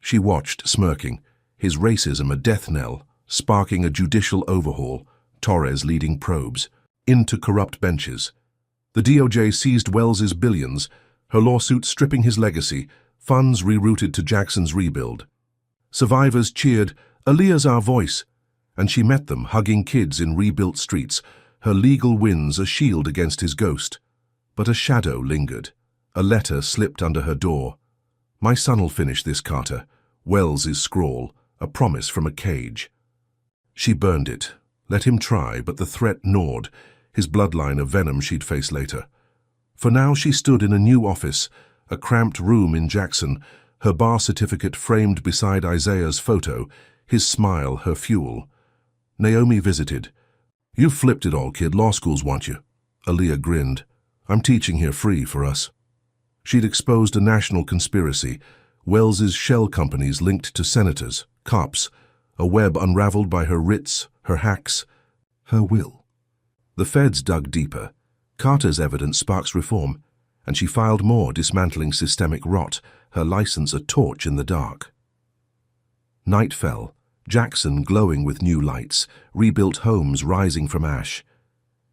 She watched, smirking, his racism a death knell, sparking a judicial overhaul, Torres leading probes, into corrupt benches. The DOJ seized Wells's billions, her lawsuit stripping his legacy, funds rerouted to Jackson's rebuild. Survivors cheered, Aaliyah's our voice, and she met them, hugging kids in rebuilt streets, her legal wins a shield against his ghost. But a shadow lingered. A letter slipped under her door. My son'll finish this, Carter. Wells's scrawl, a promise from a cage. She burned it. Let him try, but the threat gnawed, his bloodline of venom she'd face later. For now she stood in a new office, a cramped room in Jackson, her bar certificate framed beside Isaiah's photo, his smile her fuel. Naomi visited. You've flipped it all, kid. Law schools want you. Aaliyah grinned. I'm teaching here free for us. She'd exposed a national conspiracy, Wells's shell companies linked to senators, cops, a web unraveled by her writs, her hacks, her will. The feds dug deeper. Carter's evidence sparks reform, and she filed more, dismantling systemic rot, her license a torch in the dark. Night fell, Jackson glowing with new lights, rebuilt homes rising from ash.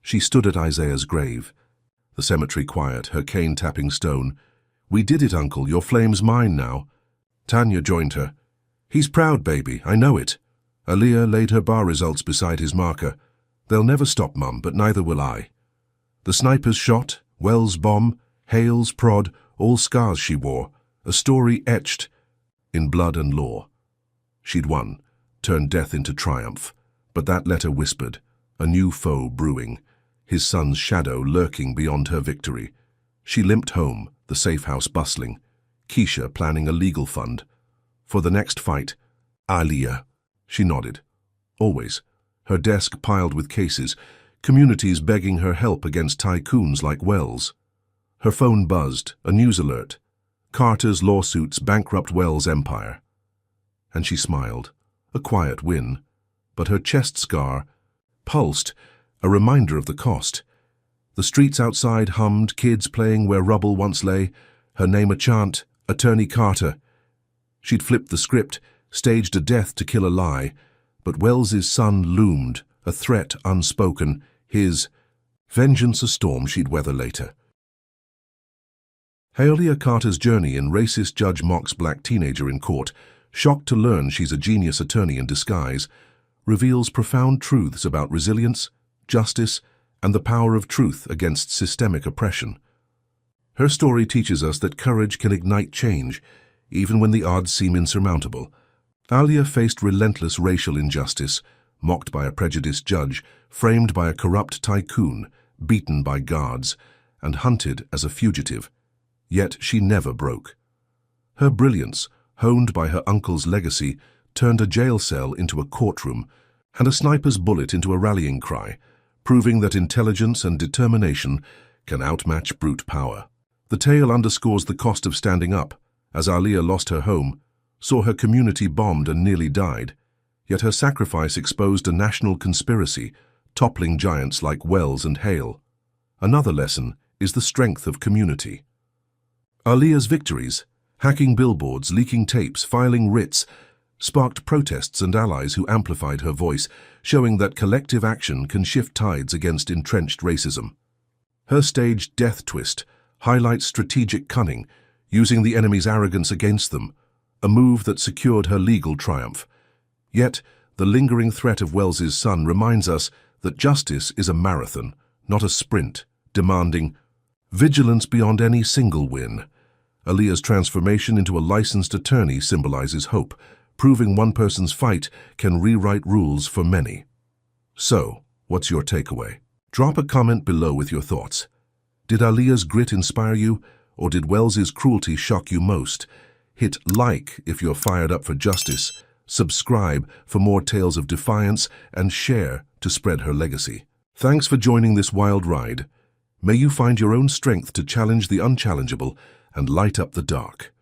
She stood at Isaiah's grave, the cemetery quiet, her cane tapping stone. We did it, Uncle. Your flame's mine now. Tanya joined her. He's proud, baby. I know it. Aaliyah laid her bar results beside his marker. They'll never stop, Mum, but neither will I. The sniper's shot, Wells' bomb, Hale's prod, all scars she wore, a story etched in blood and lore. She'd won, turned death into triumph, but that letter whispered, a new foe brewing, his son's shadow lurking beyond her victory. She limped home, the safe house bustling, Keisha planning a legal fund. For the next fight, Aaliyah. She nodded. Always. Her desk piled with cases, communities begging her help against tycoons like Wells. Her phone buzzed, a news alert. Carter's lawsuits bankrupt Wells' empire. And she smiled, a quiet win, but her chest scar pulsed, a reminder of the cost. The streets outside hummed, kids playing where rubble once lay, her name a chant, Attorney Carter. She'd flipped the script, staged a death to kill a lie, but Wells's son loomed, a threat unspoken, his vengeance a storm she'd weather later. Haelia Carter's journey in racist Judge MOCKS' black teenager in court, shocked to learn she's a genius attorney in disguise, reveals profound truths about resilience, justice, and the power of truth against systemic oppression. Her story teaches us that courage can ignite change, even when the odds seem insurmountable. Alia faced relentless racial injustice, mocked by a prejudiced judge, framed by a corrupt tycoon, beaten by guards, and hunted as a fugitive. Yet she never broke. Her brilliance, honed by her uncle's legacy, turned a jail cell into a courtroom, and a sniper's bullet into a rallying cry, proving that intelligence and determination can outmatch brute power. The tale underscores the cost of standing up, as Alia lost her home, saw her community bombed and nearly died, yet her sacrifice exposed a national conspiracy, toppling giants like Wells and Hale. Another lesson is the strength of community. Alia's victories, hacking billboards, leaking tapes, filing writs, sparked protests and allies who amplified her voice, showing that collective action can shift tides against entrenched racism. Her staged death twist highlights strategic cunning, using the enemy's arrogance against them, a move that secured her legal triumph. Yet, the lingering threat of Wells's son reminds us that justice is a marathon, not a sprint, demanding vigilance beyond any single win. Alia's transformation into a licensed attorney symbolizes hope, proving one person's fight can rewrite rules for many. So, what's your takeaway? Drop a comment below with your thoughts. Did Alia's grit inspire you, or did Wells's cruelty shock you most? Hit like if you're fired up for justice, subscribe for more tales of defiance, and share to spread her legacy. Thanks for joining this wild ride. May you find your own strength to challenge the unchallengeable and light up the dark.